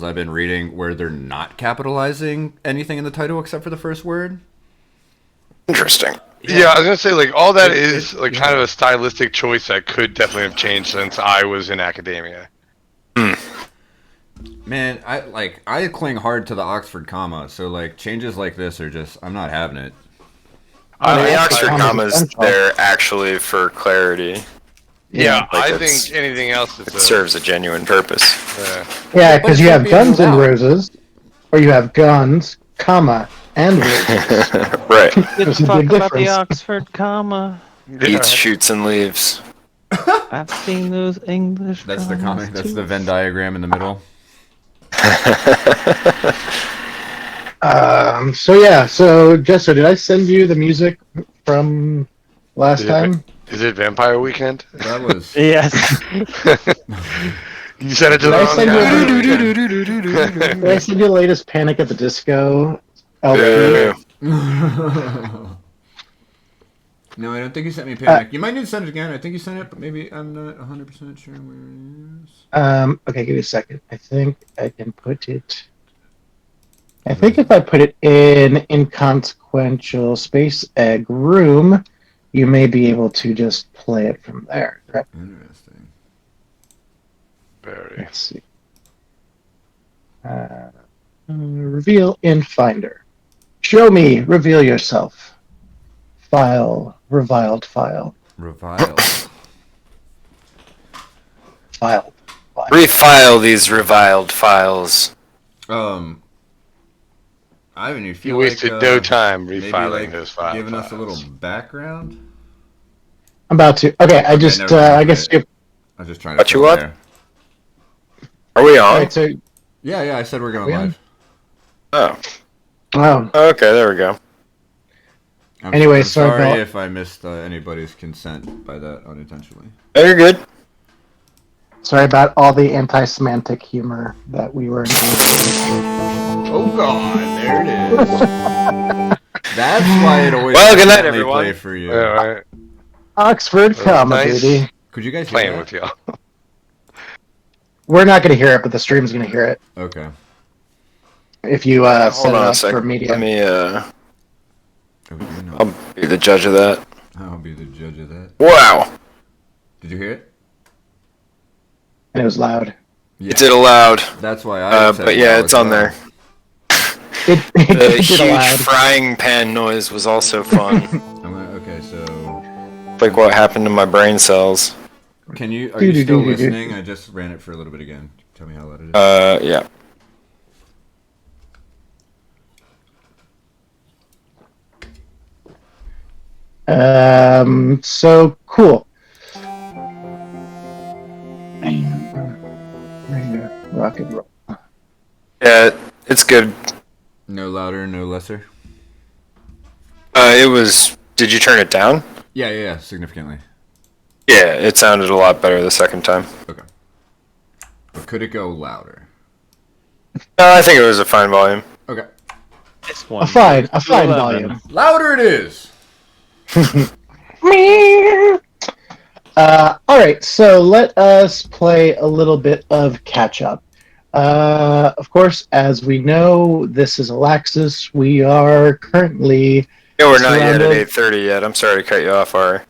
I've been reading where they're not capitalizing anything in the title except for the first word. Interesting. Yeah, I was gonna say like all that is kind of a stylistic choice that could definitely have changed since I was in academia. Man, I cling hard to the Oxford comma, so like changes like this are just I'm not having it. The Oxford comma's there actually for clarity. Yeah, Like I think anything else it serves a genuine purpose. Yeah, because you have Guns and Roses, or you have guns, comma, and roses. Right. Let's talk about the Oxford comma. Eats, shoots, and leaves. I've seen those English. That's the comic. That's the Venn diagram in the middle. So Jester, did I send you the music from last time? Is it Vampire Weekend? That was Yes. You said it to Did I the send you the latest Panic at the Disco LP? No, I don't think you sent me Panic. You might need to send it again. I think you sent it, but maybe I'm not 100% sure where it is. Okay, give me a second. I think I can put it. I think if I put it in Inconsequential Space Egg room, you may be able to just play it from there. Right? Interesting. Very. Let's see. Reveal in Finder. Show me. Reveal yourself. File. Reviled file. Reviled. File. Refile these reviled files. Ivan, you You feel wasted like, no time maybe, refiling those files. giving us a little background? I'm about to. Okay, I just. never mind. I guess. I was just trying to. What you what? There. Are we on? All right, so. Yeah, I said we're going live. Oh. Oh. Okay, there we go. Anyway, I'm sorry about- if I missed anybody's consent by that unintentionally. Oh, you're good. Sorry about all the anti-semantic humor that we were engaging Oh God, there it is. That's why it always. Well, good night, accidentally everyone. Play for you. Yeah, right. Oxford comma, nice. baby. Could you guys hear Playing that? with y'all. We're not going to hear it, but the stream's going to hear it. Okay. If you Hold set it on a up for second. media. Let me, Oh, you know. I'll be the judge of that. I'll be the judge of that. Wow. Did you hear it? And it was loud. Yeah. It did aloud. That's why I. But yeah, it's on there. It The did huge loud. frying pan noise was also fun. Okay, so Like what happened to my brain cells. can you? Are you still listening? I just ran it for a little bit again. Tell me how loud it is. Yeah. So cool. Rock and roll. Yeah, it's good. No louder, no lesser. It was. Did you turn it down? Yeah, significantly. Yeah, it sounded a lot better the second time. Okay. But could it go louder? I think it was a fine volume. Okay. This one. A fine 11. volume. Louder it is. All right, so let us play a little bit of catch up. Of course, as we know, this is Alaxis. We are currently. Yeah, we're not yet at surrounded- 8:30 yet. I'm sorry to cut you off, Ari.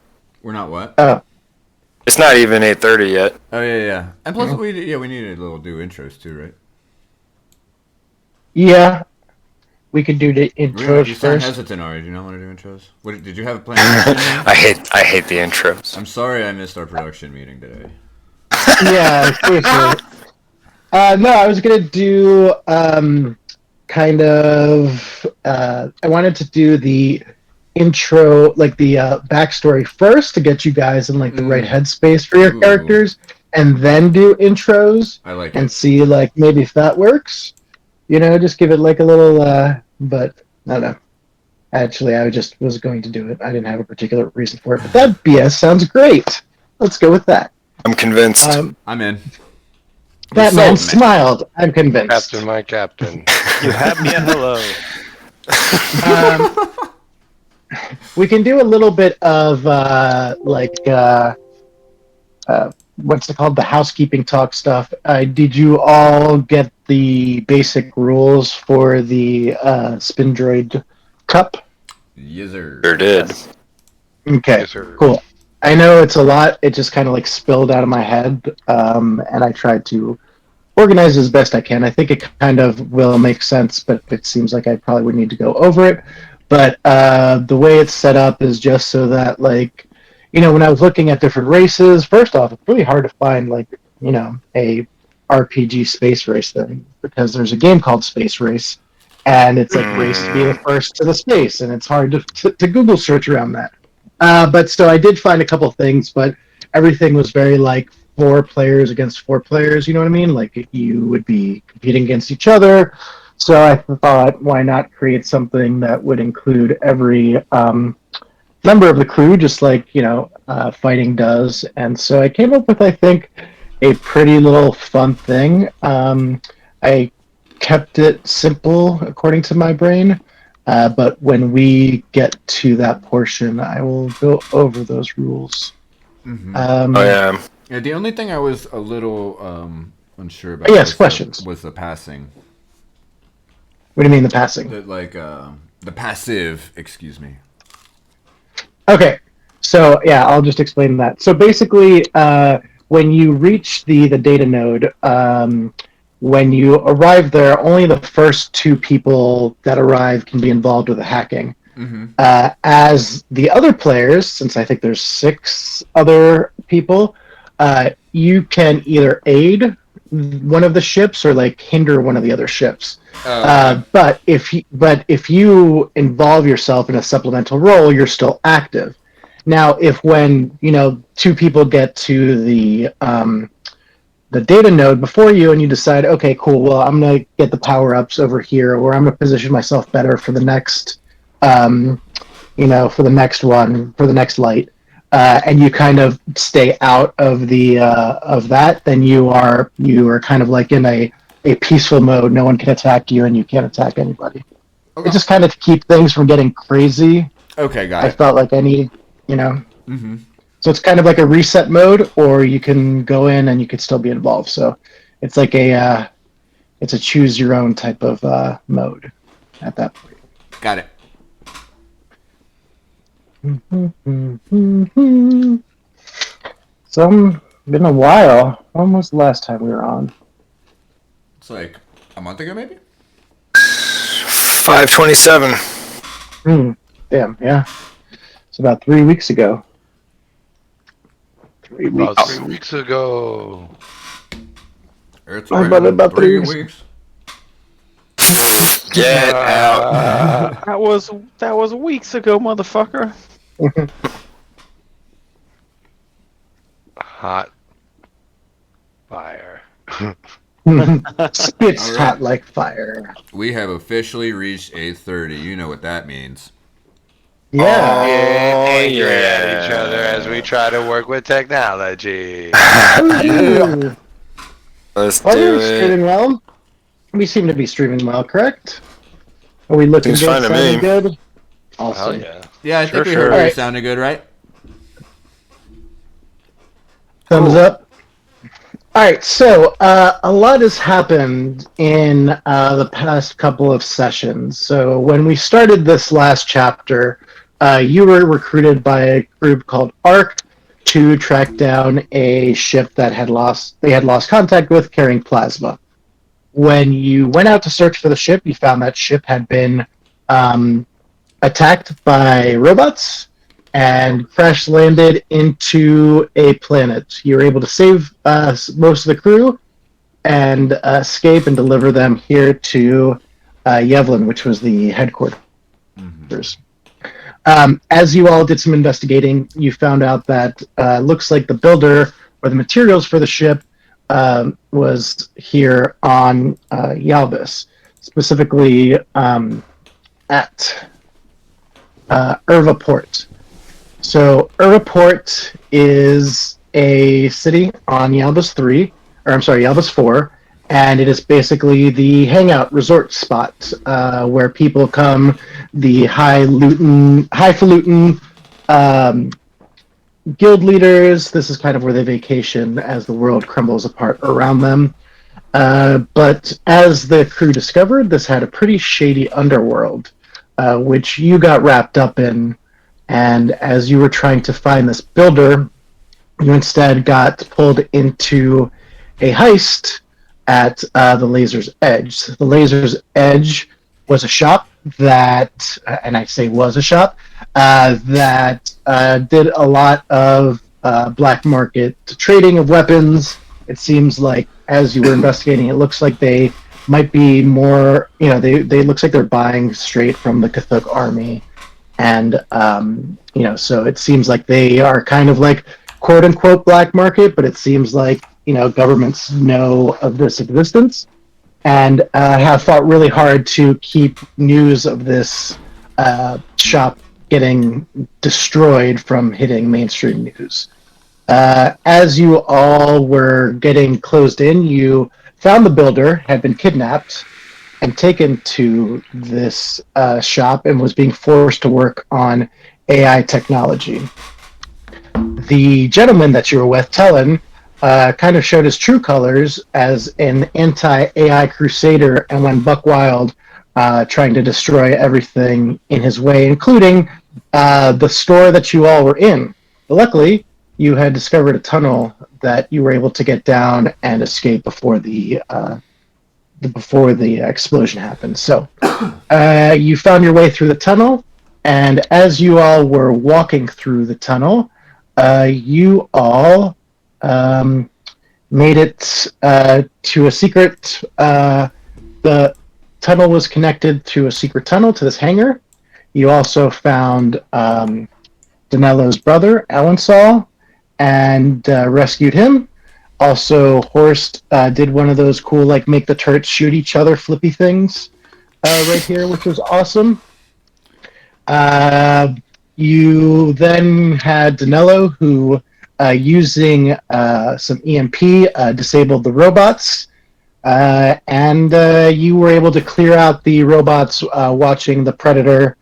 We're not what? Oh, It's not even 8:30 yet. Oh yeah. And plus, we need a little do intros too, right? yeah. We could do the You intros sound first. hesitant, Ari. Do you not want to do intros? What did you have a plan? I hate the intros. I'm sorry I missed our production meeting today. Yeah, seriously. No, I was gonna do kind of. I wanted to do the intro, like the backstory first, to get you guys in like the right headspace for your Ooh. characters, and then do intros I like and it. see like maybe if that works. You know, just give it like a little. But I don't know. Actually, I just was going to do it. I didn't have a particular reason for it, but that BS sounds great. Let's go with that. I'm convinced. I'm in. That You're man sold, smiled. I'm convinced. Captain, my captain. You have me a hello. We can do a little bit of what's it called? The housekeeping talk stuff. Did you all get the basic rules for the Spindroid Cup? Yes, sir. Sure did. Okay, Yes, sir. cool. I know it's a lot. It just kind of like spilled out of my head, and I tried to organize as best I can. I think it kind of will make sense, but it seems like I probably would need to go over it. But the way it's set up is just so that, like, you know, when I was looking at different races, first off, it's really hard to find, like, you know, a RPG space race thing, because there's a game called Space Race, and it's like race to be the first to the space, and it's hard to Google search around that. But so I did find a couple things, but everything was very like 4 players against 4 players. You know what I mean? Like you would be competing against each other. So I thought, why not create something that would include every member of the crew, just like, you know, fighting does. And so I came up with, I think, a pretty little fun thing. I kept it simple according to my brain. But when we get to that portion, I will go over those rules. Mm-hmm. Oh yeah. Yeah, the only thing I was a little unsure about Yes, was questions. was the passing. What do you mean the passing? The passive, excuse me. Okay, so yeah, I'll just explain that. So basically, when you reach the data node, when you arrive there, only the first 2 people that arrive can be involved with the hacking. Mm-hmm. As the other players, since I think there's 6 other people, you can either aid one of the ships or like hinder one of the other ships. But if you involve yourself in a supplemental role, you're still active. Now, if when, you know, 2 people get to the data node before you and you decide, okay, cool, well, I'm going to get the power-ups over here, or I'm going to position myself better for the next, you know, for the next one, for the next light, and you kind of stay out of the of that, then you are kind of like in a peaceful mode. No one can attack you, and you can't attack anybody. Okay. It's just kind of to keep things from getting crazy. Okay, got I it. felt like I need, you know. Mm-hmm. So it's kind of like a reset mode, or you can go in and you could still be involved. So it's like it's a choose your own type of mode at that point. Got it. So been a while. When was the last time we were on? It's like a month ago, maybe? 527. Damn, yeah. It's about 3 weeks ago. 3 weeks. About 3 weeks ago. It's About 3 3 weeks. weeks. Get out. That was weeks ago, motherfucker. Hot fire. Spits All right. hot like fire. We have officially reached 8:30. You know what that means. Yeah. Angry at each other as we try to work with technology. Yeah. Let's Well, do we're streaming it. well. We seem to be streaming well, correct? Are we looking Seems good? fine to Sounding me. good? Hell Awesome. yeah. Yeah, I think we Sure. heard All you right. sounded good, right? Thumbs Cool. up. All right, so a lot has happened in the past couple of sessions. So when we started this last chapter, you were recruited by a group called ARC to track down a ship that they had lost contact with, carrying plasma. When you went out to search for the ship, you found that ship had been attacked by robots and crash landed into a planet. You were able to save most of the crew and escape and deliver them here to Yevlin, which was the headquarters. As you all did some investigating, you found out that looks like the builder or the materials for the ship was here on Yalvis, specifically at Irvaport. So Irvaport is a city on Yalvis 4, and it is basically the hangout resort spot where people come, the highfalutin guild leaders. This is kind of where they vacation as the world crumbles apart around them. But as the crew discovered, this had a pretty shady underworld, which you got wrapped up in. And as you were trying to find this builder, you instead got pulled into a heist at the Laser's Edge. The Laser's Edge was a shop that, and I say was a shop, that did a lot of black market trading of weapons. It seems like as you were investigating, it looks like they might be more, they looks like they're buying straight from the Cthulhu army. And, so it seems like they are kind of like quote unquote black market, but it seems like, governments know of this existence and have fought really hard to keep news of this shop getting destroyed from hitting mainstream news. As you all were getting closed in, you found the builder had been kidnapped and taken to this shop and was being forced to work on AI technology. The gentleman that you were with, Tellen, kind of showed his true colors as an anti-AI crusader and went buck wild, trying to destroy everything in his way, including the store that you all were in. But luckily, you had discovered a tunnel that you were able to get down and escape before the explosion happened. So you found your way through the tunnel, and as you all were walking through the tunnel, you all made it to a secret. The tunnel was connected to a secret tunnel to this hangar. You also found Danello's brother, Alensol, and rescued him. Also, Horst did one of those cool, like, make the turrets shoot each other flippy things right here, which was awesome. You then had Danello, who, using some EMP, disabled the robots, and you were able to clear out the robots watching the Predator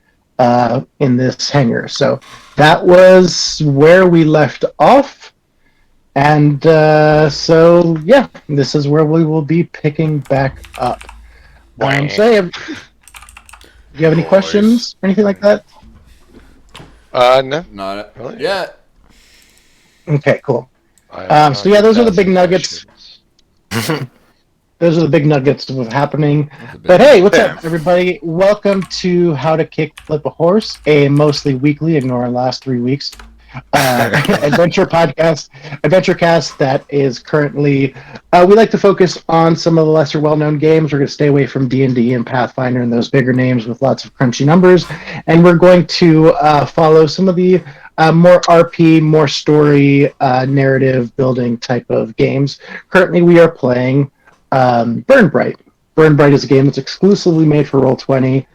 in this hangar. So that was where we left off. And so, yeah, this is where we will be picking back up. So, do you have any questions or anything like that? No. Not Really? yet. Okay, cool. So, yeah, those are the big nuggets. Those are the big nuggets of what's happening. But hey, what's up, everybody? Welcome to How to Kick Flip a Horse, a mostly weekly, ignore our last 3 weeks, adventure cast that is currently, we like to focus on some of the lesser well-known games. We're going to stay away from D&D and Pathfinder and those bigger names with lots of crunchy numbers, and we're going to follow some of the more RP, more story, narrative building type of games. Currently, we are playing Bryte. Bryte is a game that's exclusively made for Roll20.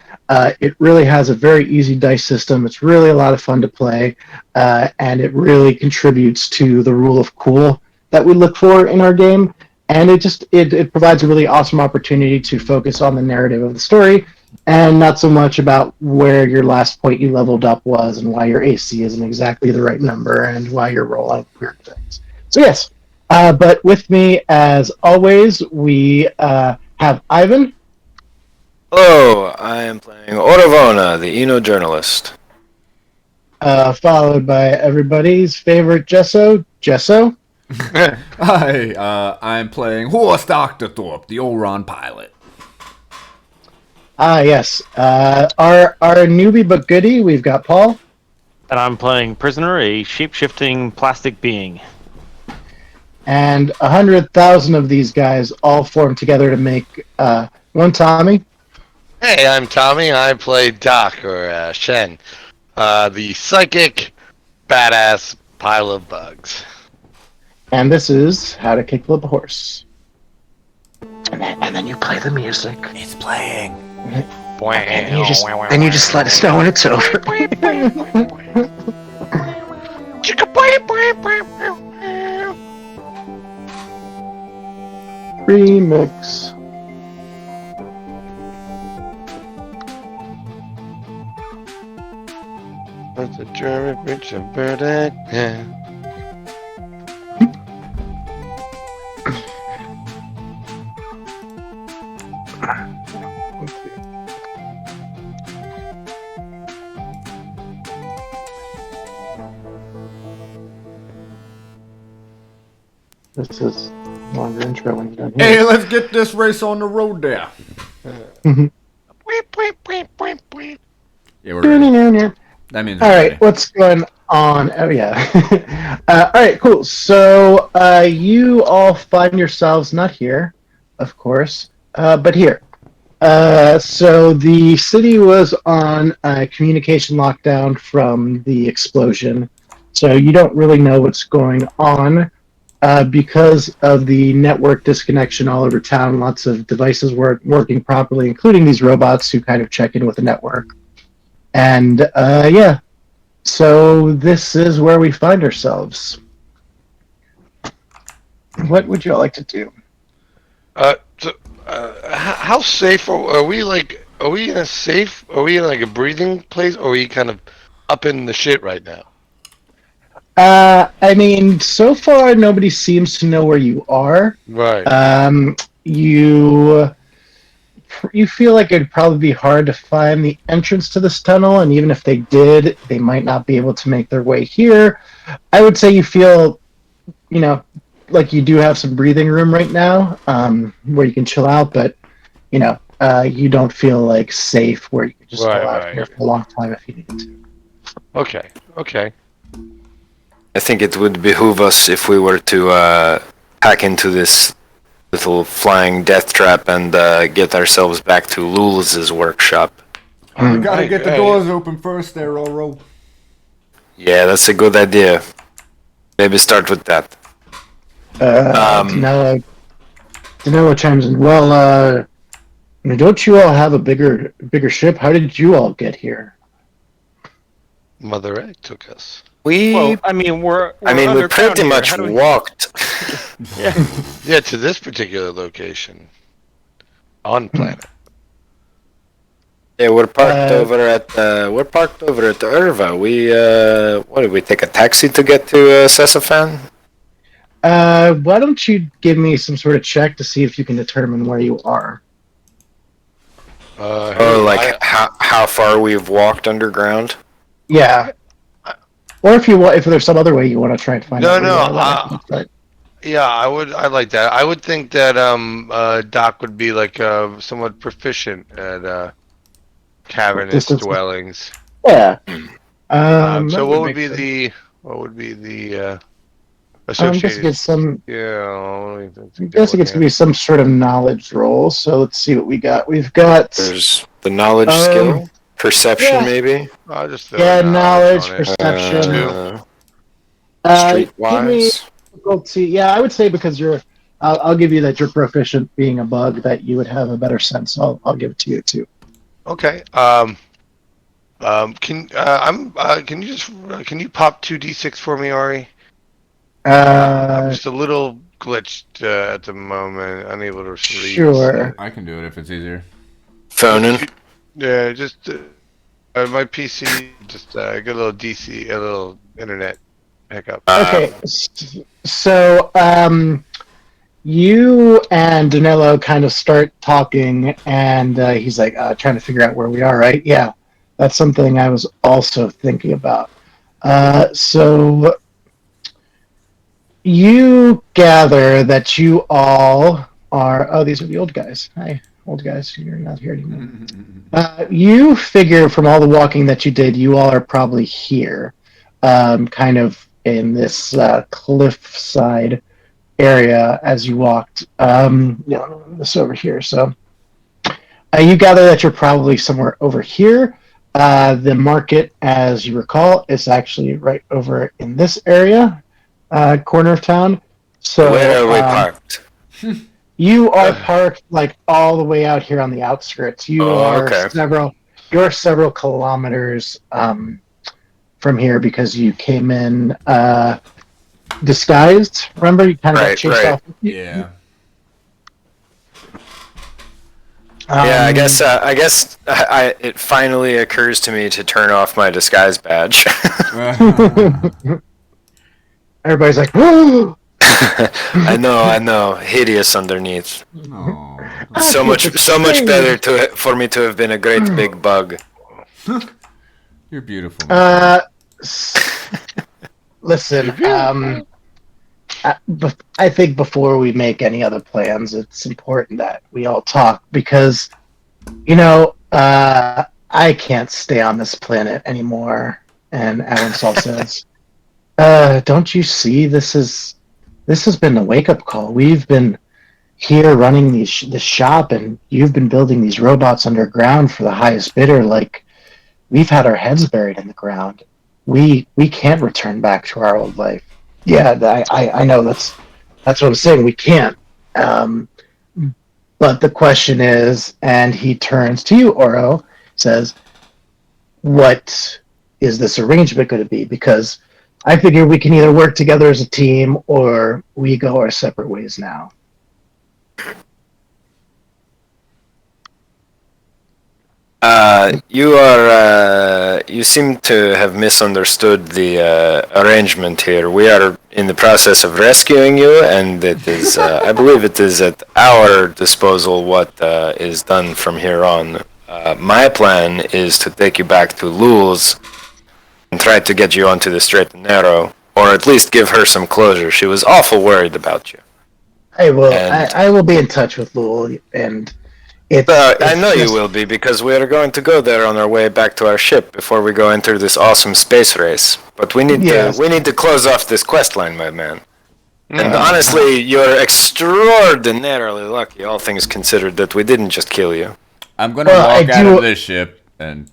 It really has a very easy dice system. It's really a lot of fun to play, and it really contributes to the rule of cool that we look for in our game. And it provides a really awesome opportunity to focus on the narrative of the story, and not so much about where your last point you leveled up was and why your AC isn't exactly the right number and why you're rolling weird things. So yes, but with me, as always, we have Ivan. Hello, I am playing Oravona, the Eno journalist. Followed by everybody's favorite Jesso. Hi, I'm playing Horst Dr. Thorpe, the Oron pilot. Yes. Our newbie but goodie, we've got Paul. And I'm playing Prisoner, a shape-shifting plastic being. And 100,000 of these guys all form together to make one Tommy. Hey, I'm Tommy. I play Doc, or Shen, the psychic badass pile of bugs. And this is How to Kick Flip a Horse. And then you play the music. It's playing. And you just let us know when it's over. Remix. That's a German bitch and bird egg. This is longer intro when you're done here. Hey, let's get this race on the road there. Yeah, we're ready. That means All we're right, ready. what's going on? Oh yeah. All right, cool. So you all find yourselves not here, of course, but here. So the city was on a communication lockdown from the explosion, so you don't really know what's going on because of the network disconnection all over town. Lots of devices weren't working properly, including these robots who kind of check in with the network. And yeah, so this is where we find ourselves. What would you all like to do? How safe are we? Like, are we in a safe? Are we in like a breathing place? Or are we kind of up in the shit right now? I mean, so far nobody seems to know where you are. Right. You feel like it'd probably be hard to find the entrance to this tunnel, and even if they did, they might not be able to make their way here. I would say you feel, like you do have some breathing room right now, where you can chill out, but you don't feel like safe where you can just go out here for a long time if you needed to. Okay. I think it would behoove us if we were to hack into this little flying death trap and get ourselves back to Lulz's workshop. We gotta get the doors open first there, Roro. Yeah, that's a good idea. Maybe start with that. Danilo chimes in. Well, don't you all have a bigger ship? How did you all get here? Mother Egg took us. Well, I mean, we're we underground pretty here. much How do we- walked. Yeah, to this particular location on planet. Yeah, we're parked over at the Irva. We what did we take a taxi to get to Sesafan? Why don't you give me some sort of check to see if you can determine where you are? How far we've walked underground? Yeah. Or if there's some other way you want to try and find out. Yeah, I like that. I would think that Doc would be like somewhat proficient at cavernous dwellings. Yeah. So what would be the associated? I guess it gets to be some sort of knowledge roll. So let's see what we got. We've got. There's the knowledge skill, perception, maybe. I'll just knowledge, perception. Streetwise. Yeah, I would say because I'll give you that you're proficient being a bug, that you would have a better sense. I'll give it to you too. Okay. Can you pop 2d6 for me, Ari? I'm just a little glitched at the moment, unable to read. Sure. I can do it if it's easier. Phoning. Yeah, just my PC just got a little internet hiccup. Okay, so you and Danilo kind of start talking, and he's like trying to figure out where we are, right? Yeah, that's something I was also thinking about. So you gather that you all are... Oh, these are the old guys. Hi, old guys. You're not here anymore. You figure from all the walking that you did, you all are probably here, kind of in this cliffside area as you walked. This over here. So you gather that you're probably somewhere over here. The market, as you recall, is actually right over in this area, corner of town. So where are we parked? You are parked like all the way out here on the outskirts. You're several kilometers from here because you came in disguised. Remember, you kind of got chased off. Yeah. I guess it finally occurs to me to turn off my disguise badge. Everybody's like, "Whoa!" I know. Hideous underneath. Oh. So much better for me to have been a great big bug. You're beautiful. Man. Listen, I think before we make any other plans, it's important that we all talk because, I can't stay on this planet anymore. And Alan Saul says, "Don't you see? This has been a wake up call. We've been here running the shop, and you've been building these robots underground for the highest bidder. Like we've had our heads buried in the ground. We can't return back to our old life. Yeah, I know that's what I'm saying. We can't. But the question is," and he turns to you, Oro, says, "What is this arrangement going to be? Because I figure we can either work together as a team or we go our separate ways now." You seem to have misunderstood the arrangement here. We are in the process of rescuing you, and it is, I believe it is at our disposal what is done from here on. My plan is to take you back to Lul's and try to get you onto the straight and narrow, or at least give her some closure. She was awful worried about you. I will be in touch with Lul, and I know you will be, because we are going to go there on our way back to our ship before we go enter this awesome space race. But we need to close off this quest line, my man. And honestly, you're extraordinarily lucky, all things considered, that we didn't just kill you. I'm gonna walk out of this ship and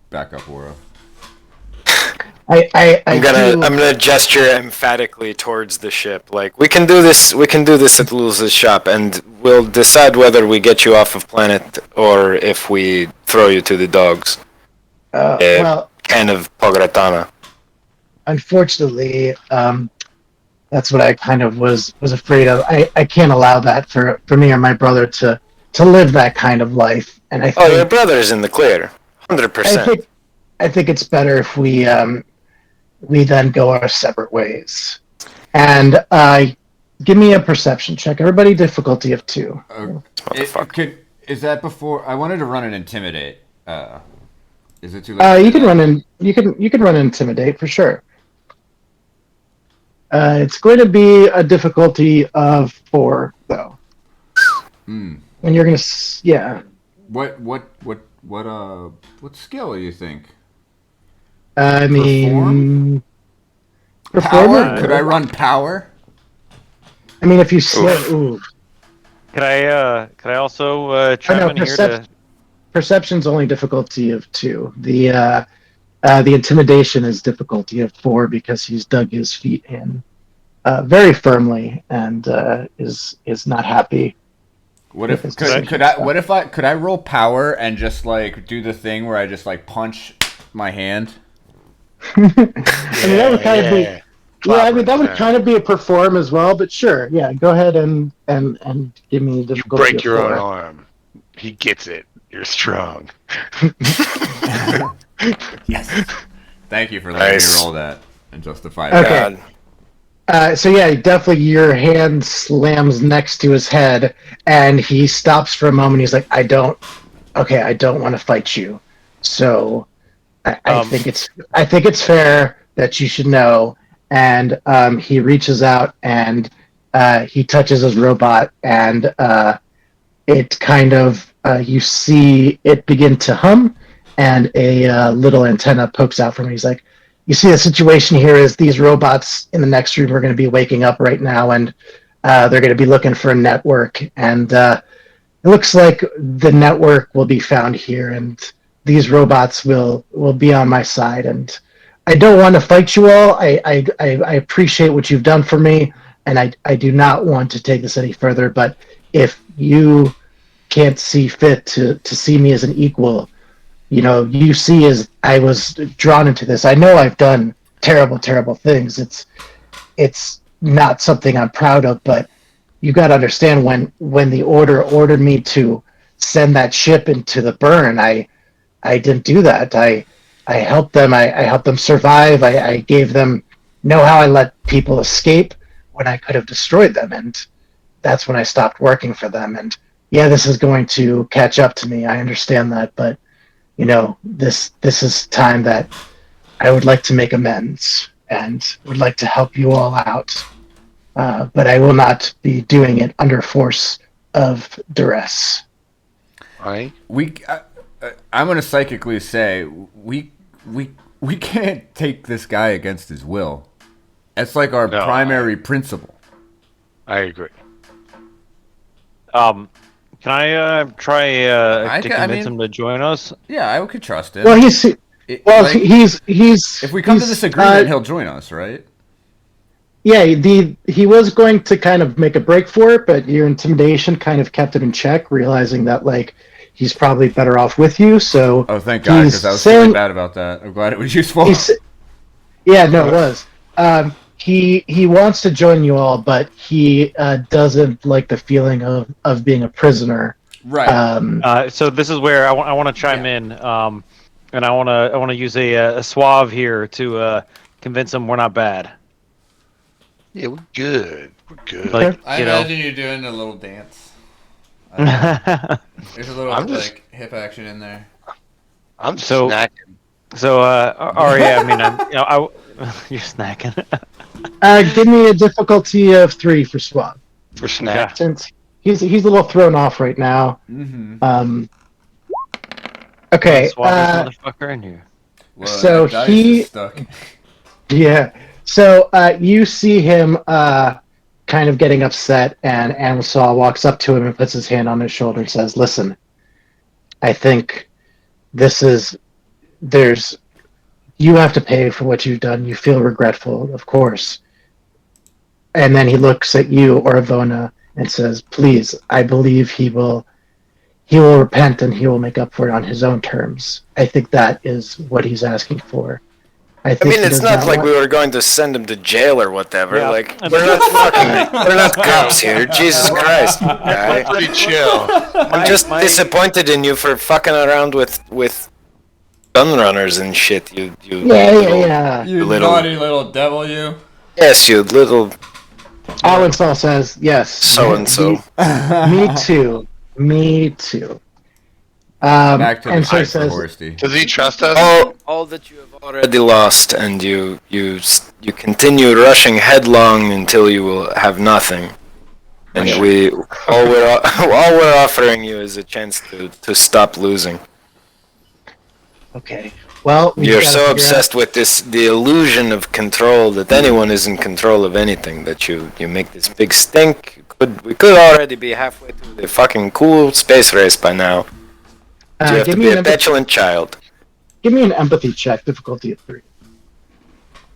back up, Oro. I'm gonna gesture emphatically towards the ship. Like, we can do this at Luz's shop, and we'll decide whether we get you off of planet or if we throw you to the dogs. Well, kind of pogratana. Unfortunately, that's what I kind of was afraid of. I can't allow that for me or my brother to live that kind of life. And I think, your brother's in the clear, 100%. I think it's better if we then go our separate ways. And give me a perception check. Everybody, difficulty of 2. Is that before? I wanted to run an intimidate. Is it too late? You can run intimidate for sure. It's going to be a difficulty of 4 though. And you're gonna What skill do you think? I mean, power? Could I run power? I mean, if you ooh. Could I also chime in here to? Perception's only difficulty of 2. The intimidation is difficulty of 4 because he's dug his feet in very firmly and is not happy. Could I roll power and just like do the thing where I just like punch my hand? I mean, that would kind of be. Yeah, I mean that would kind of be a perform as well, but sure, yeah. Go ahead and give me the difficulty. You break your own arm. He gets it. You're strong. Yes. Thank you for letting me roll that and justify that. Okay. So yeah, definitely your hand slams next to his head, and he stops for a moment. He's like, I don't want to fight you. So I think it's fair that you should know. And he reaches out and he touches his robot, and it kind of you see it begin to hum, and a little antenna pokes out from it. He's like, you see, the situation here is these robots in the next room are going to be waking up right now, and they're going to be looking for a network, and it looks like the network will be found here, and these robots will be on my side. And I don't want to fight you all. I appreciate what you've done for me, and I do not want to take this any further. But if you can't see fit to see me as an equal, you see as I was drawn into this. I know I've done terrible, terrible things. It's not something I'm proud of, but you got to understand when the order ordered me to send that ship into the burn, I didn't do that. I helped them. I helped them survive. I gave them know how I let people escape. when I could have destroyed them, and that's when I stopped working for them. And yeah, this is going to catch up to me. I understand that, but this is time that I would like to make amends and would like to help you all out. But I will not be doing it under force of duress. Right? I'm gonna psychically say we can't take this guy against his will. That's like our primary principle. I agree. Can I try to convince him to join us? Yeah, I could trust him. Well, he's if we come to this agreement, he'll join us, right? Yeah, he was going to kind of make a break for it, but your intimidation kind of kept him in check, realizing that he's probably better off with you. So thank God, because I was feeling bad about that. I'm glad it was useful. Yeah, no, it was. He wants to join you all, but he doesn't like the feeling of being a prisoner. Right. So this is where I want to chime in, and I want to use a suave here to convince him we're not bad. Yeah, we're good. We're good. I imagine you doing a little dance. There's a little hip action in there. I'm snacking. So, Ari, I mean, you're snacking. Give me a difficulty of 3 for Swab. For snack. Since he's a little thrown off right now. Mm-hmm. Okay. Motherfucker in here. Well, so he stuck. Yeah. So you see him kind of getting upset, and Anwasal walks up to him and puts his hand on his shoulder and says, "Listen, I think you have to pay for what you've done. You feel regretful, of course." And then he looks at you, Oravona, and says, "Please, I believe he will repent and he will make up for it on his own terms. I think that is what he's asking for." I mean, it's not like we were going to send him to jail or whatever. Yeah. We're not cops here. Jesus Christ, guy. Pretty chill. I'm just disappointed in you for fucking around with gun runners and shit. You little naughty little devil, you. Yes, you little. Anwasal says, "Yes." So and so. Me too. Back to and the so he fight for says, Horsty. Does he trust us? All that you have already lost, and you continue rushing headlong until you will have nothing. And all we're offering you is a chance to stop losing. "Okay, well, You're so obsessed with the illusion of control that anyone is in control of anything that you make this big stink. We could already be halfway through the fucking cool space race by now. You have to be a petulant child." Give me an empathy check, difficulty of 3.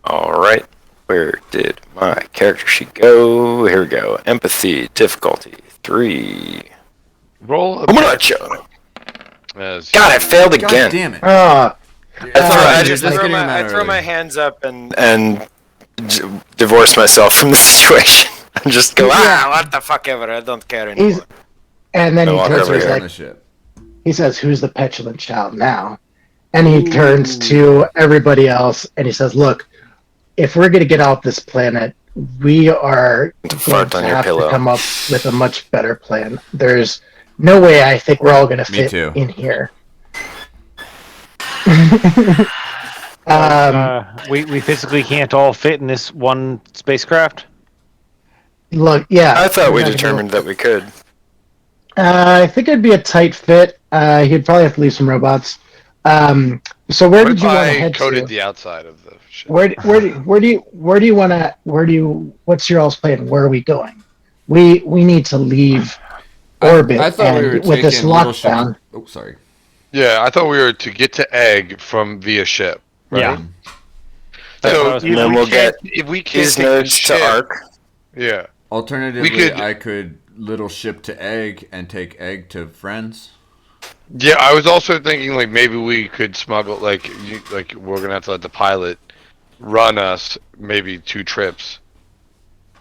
Alright, where did my character sheet go? Here we go. Empathy, difficulty 3. Roll a God, I failed God again. damn it. I throw my hands up and divorce myself from the situation. And just go, what the fuck ever, I don't care anymore. And then he turns over to here. he says, "Who's the petulant child now?" And he turns to everybody else and he says, "Look, if we're going to get off this planet, we are going to have to come up with a much better plan. There's no way I think we're all going to fit in here." We physically can't all fit in this one spacecraft? Look, yeah. I thought we determined that we could. I think it'd be a tight fit. He'd probably have to leave some robots. So where did you want to head coated to? the outside of the ship. Where do you want to? What's your all's plan? Where are we going? We need to leave orbit. I thought we were with this taking little lockdown. Oh, sorry. Yeah, I thought we were to get to Egg from via ship. Right? Yeah. So And then we'll get if we can't these take the nerds ship, to Arc. Yeah. Alternatively, I could little ship to Egg and take Egg to Friends. Yeah, I was also thinking like maybe we could smuggle like we're gonna have to let the pilot run us maybe 2 trips.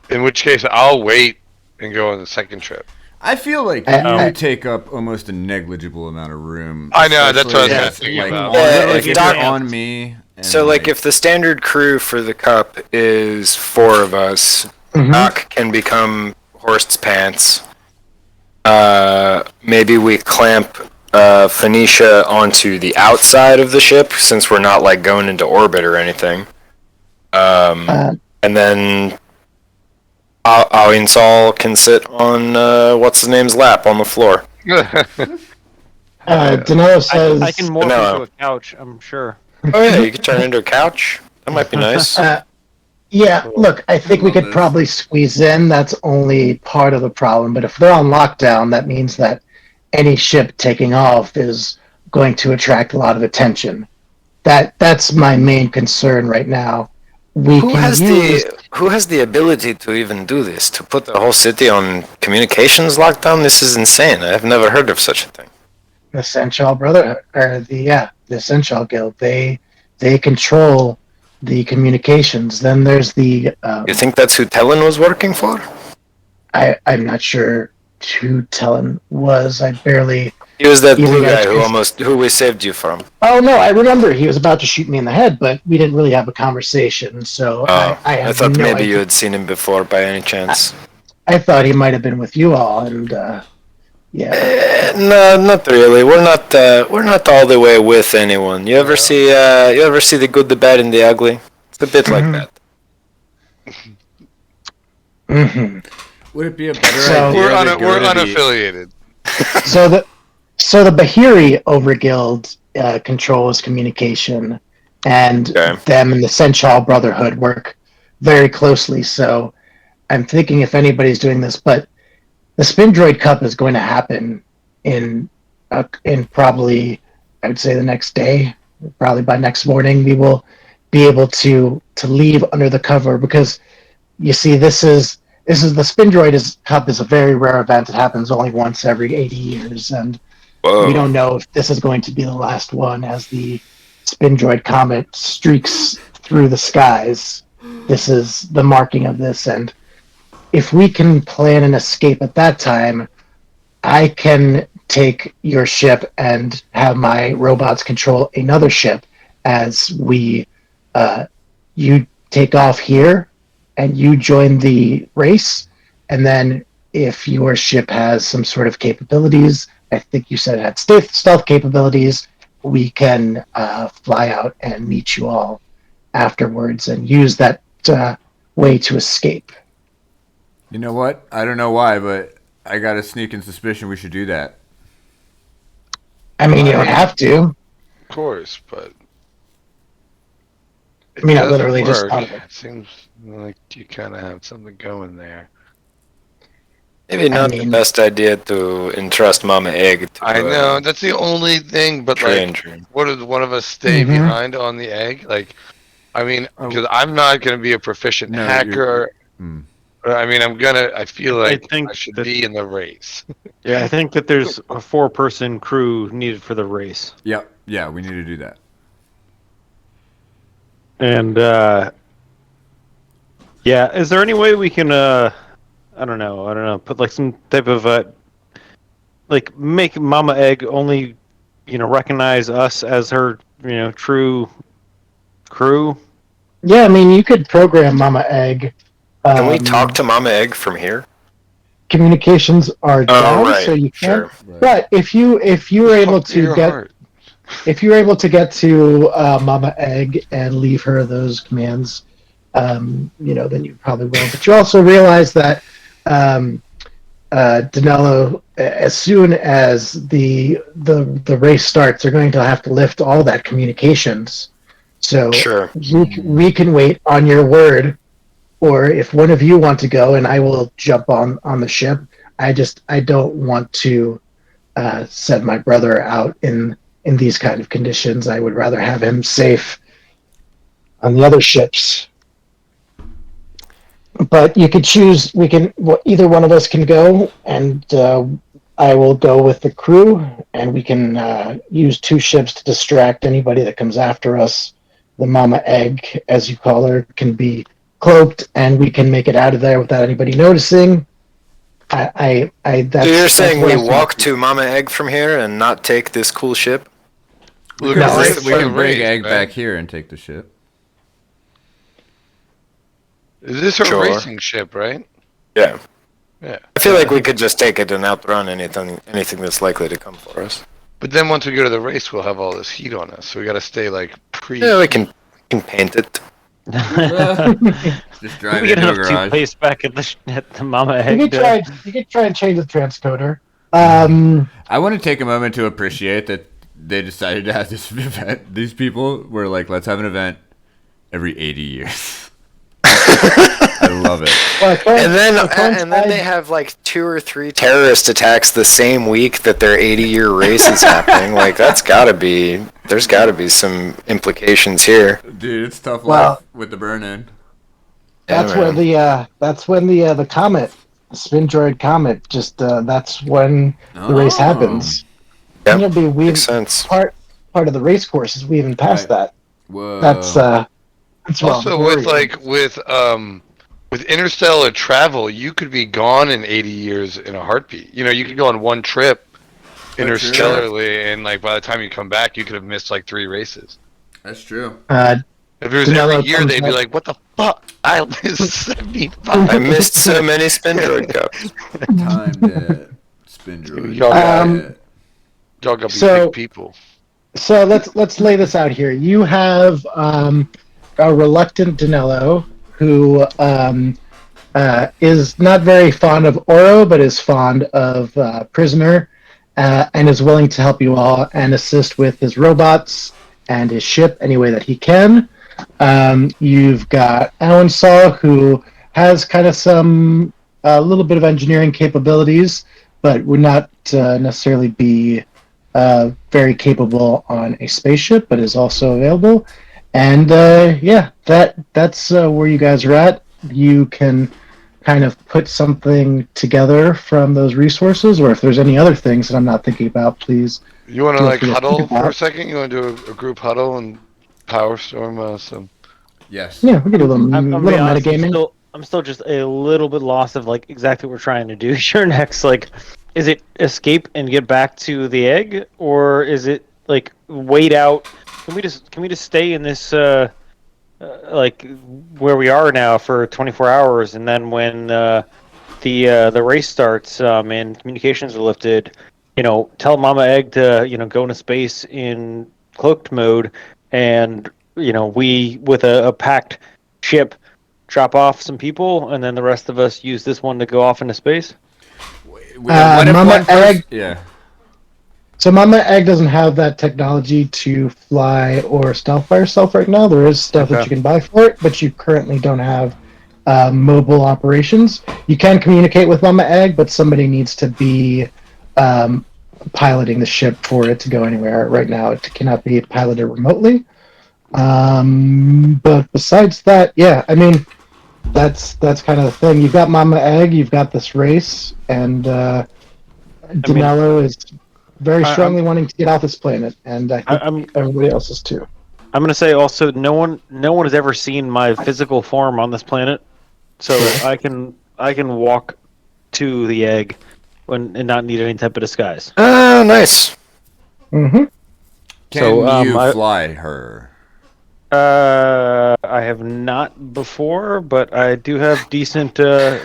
In which case, I'll wait and go on the second trip. I feel like you take up almost a negligible amount of room. I know, that's what I was especially thinking about. Like if you're on me. So, like, if the standard crew for the Cup is 4 of us, Doc can become Horst's pants. Maybe we clamp Phoenicia onto the outside of the ship, since we're not like going into orbit or anything. And then Alinsal can sit on what's his name's lap on the floor. Danilo says, I can morph into a couch, I'm sure. Oh yeah, you can turn into a couch. That might be nice. yeah, look, I think we could probably squeeze in. That's only part of the problem. But if they're on lockdown, that means that any ship taking off is going to attract a lot of attention. That's my main concern right now. Who has the ability to even do this? To put the whole city on communications lockdown? This is insane. I've never heard of such a thing. The Sensual Brotherhood, or the Sensual Guild. They control the communications. Then there's the. You think that's who Telin was working for? I'm not sure who Telin was. I barely. He was that blue guy who we saved you from. Oh no, I remember he was about to shoot me in the head, but we didn't really have a converson. So I thought no maybe idea. you had seen him before by any chance. I thought he might have been with you all, and yeah. No, not really. We're not all the way with anyone. You ever see the good, the bad, and the ugly? It's a bit like that. Mm-hmm. Would it be a better idea? We're unaffiliated. So the Bahiri Overguild controls communication, and them and the Sensual Brotherhood work very closely. So I'm thinking if anybody's doing this, but the Spindroid Cup is going to happen in probably, I would say, the next day. Probably by next morning, we will be able to leave under the cover, because you see, this is the Spindroid Cup is a very rare event. It happens only once every 80 years, and we don't know if this is going to be the last one. As the Spindroid comet streaks through the skies, this is the marking of this, and if we can plan an escape at that time, I can take your ship and have my robots control another ship as you take off here and you join the race. And then if your ship has some sort of capabilities, I think you said it had stealth capabilities, we can fly out and meet you all afterwards and use that way to escape. You know what? I don't know why, but I got a sneaking suspicion we should do that. I mean, you don't have to. Of course, but I mean, I literally just thought of it. It seems like you kind of have something going there. Maybe not the best idea to entrust Mama Egg to I know, that's the only thing, but like, what if one of us stay behind on the egg? Like, I mean, because I'm not going to be a proficient hacker. I mean, I feel like I should be in the race. Yeah, I think that there's a 4-person crew needed for the race. Yep. Yeah, we need to do that. And, yeah, is there any way we can, I don't know, put like some type of, like make Mama Egg only, recognize us as her, true crew? Yeah, I mean, you could program Mama Egg. Can we talk to Mama Egg from here? Communications are down, so you can. Right. But if you were able to get to Mama Egg and leave her those commands, then you probably will. But you also realize that Danilo, as soon as the race starts, they're going to have to lift all that communications. So we can wait on your word. Or if one of you want to go, and I will jump on the ship. I don't want to send my brother out in these kind of conditions. I would rather have him safe on the other ships. But you could choose. Either one of us can go, and I will go with the crew, and we can use 2 ships to distract anybody that comes after us. The Mama Egg, as you call her, can be cloaked, and we can make it out of there without anybody noticing. So you're saying we walk to Mama Egg from here and not take this cool ship? We can bring Egg back here and take the ship. Is this a Sure. racing ship, right? Yeah. Yeah. I feel like we could just take it and outrun anything that's likely to come for us. But then once we go to the race, we'll have all this heat on us, so we got to stay like pre. Yeah, we can paint it. Just drive we get into a enough garage. toothpaste back at the Mama You Egg. could try and change the transcoder. I want to take a moment to appreciate that they decided to have this event. These people were like, let's have an event every 80 years. I love it. Well, And then they have like 2 or 3 terrorist attacks the same week that their 80-year race is happening. Like there's gotta be some implications here. Dude, it's tough Well- life with the burn-in. That's when the comet, the Spindroid comet, just that's when the race Oh. happens. Yep, And it'll be weaved, makes sense. part of the race course is weaving past Right. that. Whoa. That's Also, with interstellar travel, you could be gone in 80 years in a heartbeat. You know, you could go on one trip interstellarly, and like by the time you come back, you could have missed like 3 races. That's true. If it was Danilo every year, comes they'd be back- like, "What the fuck? I missed 75." I missed so many Spindroid Cups. Timed it. Spindroid. Y'all got, Um, y'all got to be so- big people. So let's lay this out here. You have a reluctant Danilo who is not very fond of Oro, but is fond of Prisoner, and is willing to help you all and assist with his robots and his ship any way that he can. You've got Alan Saw, who has kind of a little bit of engineering capabilities, but would not necessarily be very capable on a spaceship, but is also available. And that's where you guys are at. You can kind of put something together from those resources, or if there's any other things that I'm not thinking about, please. You want to feel like free to huddle think for a about. second? You want to do a group huddle and power storm some? Yes. Yeah, we can do a little, I'm gonna be little honest, metagaming. I'm still just a little bit lost of like exactly what we're trying to do. Sure, next, like, is it escape and get back to the egg, or is it like wait out? Can we just stay in this like where we are now for 24 hours, and then when the race starts and communications are lifted, tell Mama Egg to go into space in cloaked mode, and we with a packed ship drop off some people, and then the rest of us use this one to go off into space. What if Mama one person- Egg- Yeah. So Mama Egg doesn't have that technology to fly or stealth by herself right now. There is stuff that Okay. you can buy for it, but you currently don't have mobile operations. You can communicate with Mama Egg, but somebody needs to be piloting the ship for it to go anywhere. Right now, it cannot be piloted remotely. But besides that, yeah, I mean, that's kind of the thing. You've got Mama Egg, you've got this race, and Danilo is very strongly wanting to get off this planet, and I think everybody else is too. I'm gonna say also, no one has ever seen my physical form on this planet, so I can walk to the egg and not need any type of disguise. Oh, nice. Mm-hmm. Can you fly her? I have not before, but I do have decent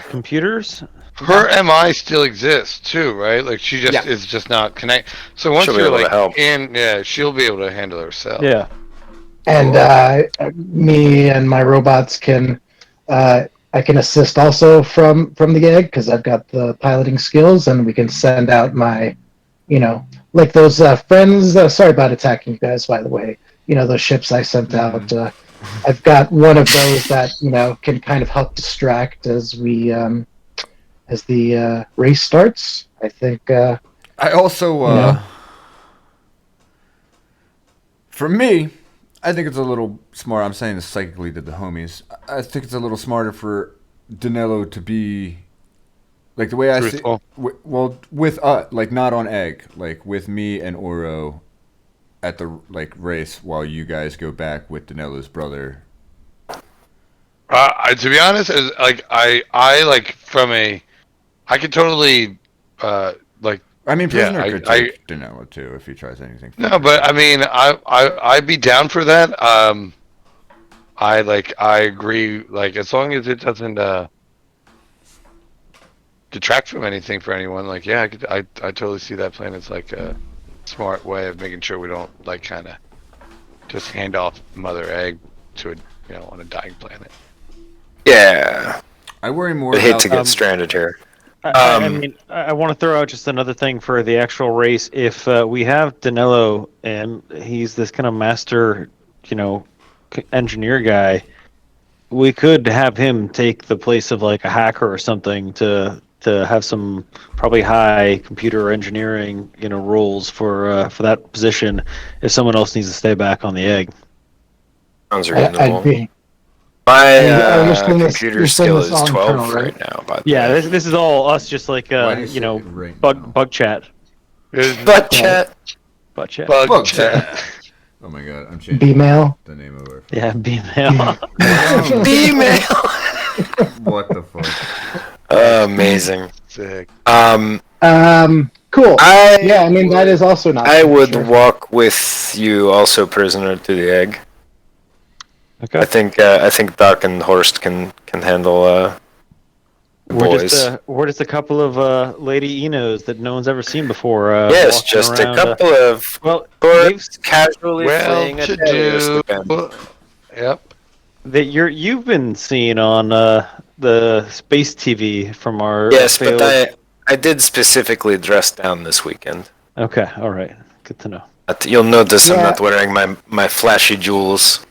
computers. Her MI still exists too, right? Like she just is just not connect. So once She'll be you're able to like help. in, she'll be able to handle herself. Yeah. And me and my robots can I can assist also from the egg because I've got the piloting skills, and we can send out my like those friends. Sorry about attacking you guys, by the way. Those ships I sent out. I've got one of those that can kind of help distract as we as the race starts. I think. I also, for me, I think it's a little smart. I'm saying this psychically to the homies. I think it's a little smarter for Danilo to be like the way I see. Truthful. Well, with like not on egg, like with me and Oro at the race while you guys go back with Danilo's brother. To be honest, I could totally I mean, Prisoner I- could take Danilo too if he tries anything. no, but I mean, I'd be down for that. I agree. Like, as long as it doesn't detract from anything for anyone, like, yeah, I totally see that plan as like a smart way of making sure we don't like kind of just hand off Mother Egg to on a dying planet. Yeah. I worry more I hate about to get stranded here. I mean, I want to throw out just another thing for the actual race. If we have Danilo and he's this kind of master, engineer guy, we could have him take the place of like a hacker or something to have some probably high computer engineering, roles for that position. If someone else needs to stay back on the egg. Sounds reasonable. I'd be. My you're saying this- computer you're saying skill this is all 12 internal, right? right now. By the Yeah, way. this is all us, just like Why do you say right now? bug chat. But chat. Butt chat. Bug chat. Oh my god, I'm changing B-mail. the name of our. Yeah, B-mail. Email. What the fuck? Amazing. Sick. Cool. Yeah, I mean that is also not. I would sure. walk with you, also prisoner, to the egg. Okay. I think Doc and Horst can handle boys. We're just a couple of Lady Enos that no one's ever seen before. Yes, walking just around, a couple of well, boys casually Well, playing a to terrorist do. event. Yep. that you've been seeing on the space TV from our Yes, failed... but I did specifically dress down this weekend. Okay, all right, good to know. But you'll notice I'm Yeah. not wearing my flashy jewels.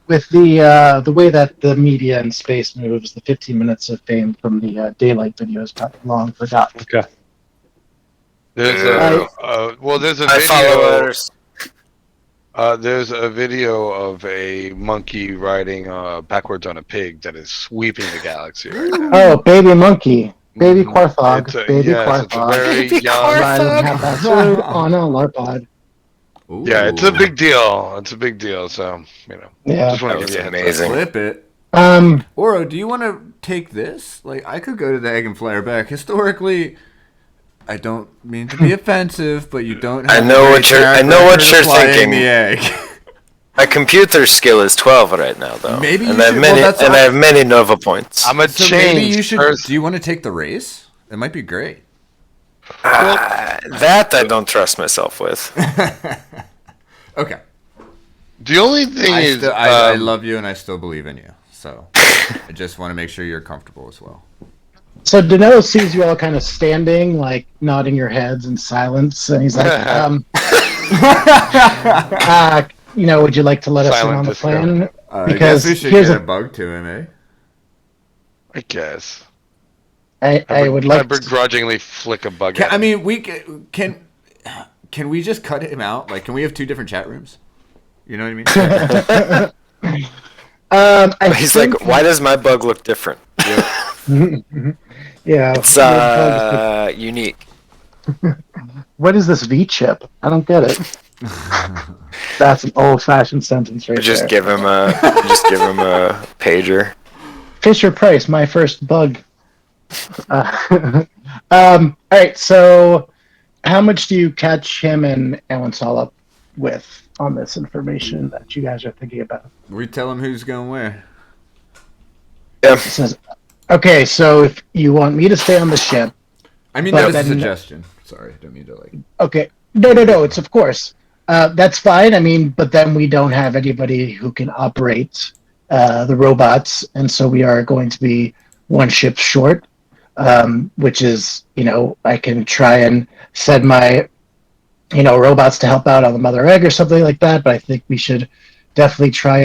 With the way that the media in space moves, the 15 minutes of fame from the daylight videos got long forgotten. Okay. There's there's a My video. followers. There's a video of a monkey riding backwards on a pig that is sweeping the galaxy right now. Oh, baby monkey, baby Quarthog, It's a- baby yes, it's a Quarthog, very Baby young. Quarthog. riding haphazard on a larpod. Yeah, it's a Ooh. big deal. It's a big deal. So Yeah. just want That to give was you a heads up. amazing. Flip it. Um, Oro, do you want to take this? Like, I could go to the egg and flare back. Historically, I don't mean to be offensive, but you don't. I Have know a what great you're- track I know what record of you're flying thinking. The egg. My computer skill is 12 right now, though. Maybe and you I have should- many well, that's and all- I have many Nova points. I'm a So change maybe you should. person. Do you want to take the race? It might be great. That I don't trust myself with. Okay. The only thing is, I love you and I still believe in you. So I just want to make sure you're comfortable as well. so Danilo sees you all kind of standing, like nodding your heads in silence, and he's like, would you like to let us in Silent on the disco. plan? I Because guess we should here's get a a- bug to him, eh? I guess. I would like to. begrudgingly flick a bug. Can, at I him. mean, can we just cut him out? Like, can we have 2 different chat rooms? You know what I mean? He's like, why does my bug look different? Yeah. It's unique. What is this V chip? I don't get it. That's an old-fashioned sentence right Just there. give him a pager. Fisher Price, my first bug. All right, so how much do you catch him and Ewensall up with on this information that you guys are thinking about? We tell him who's going where. Yeah. It says, okay, so if you want me to stay on the ship, I mean, But that was a then- suggestion. Sorry, don't mean to like. okay, no, it's of course. That's fine. I mean, but then we don't have anybody who can operate the robots, and so we are going to be one ship short. Which is, I can try and send my, robots to help out on the Mother Egg or something like that. But I think we should definitely try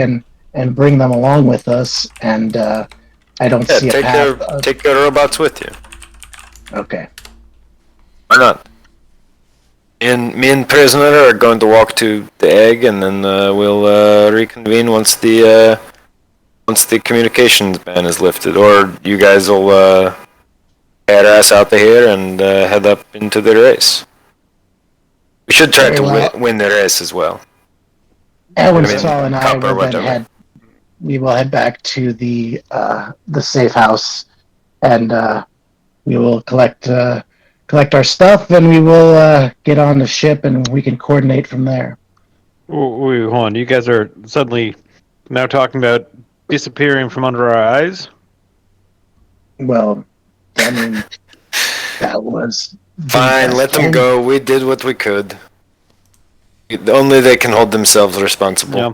and bring them along with us. And I don't Yeah, see a path. take your robots with you. Okay. Why not? Me and prisoner are going to walk to the egg, and then we'll reconvene once the communications ban is lifted, or you guys will head ass out of here and head up into the race. We should try Very to well. win the race as well. Ewensall and I Cup or will then whatever. we will head back to the safe house, and we will collect our stuff, and we will get on the ship, and we can coordinate from there. Wait, hold on. You guys are suddenly Now talking about disappearing from under our eyes. Well, I mean, that was the Fine, best let them plan. go. We did what we could. Only they can hold themselves responsible. Yeah.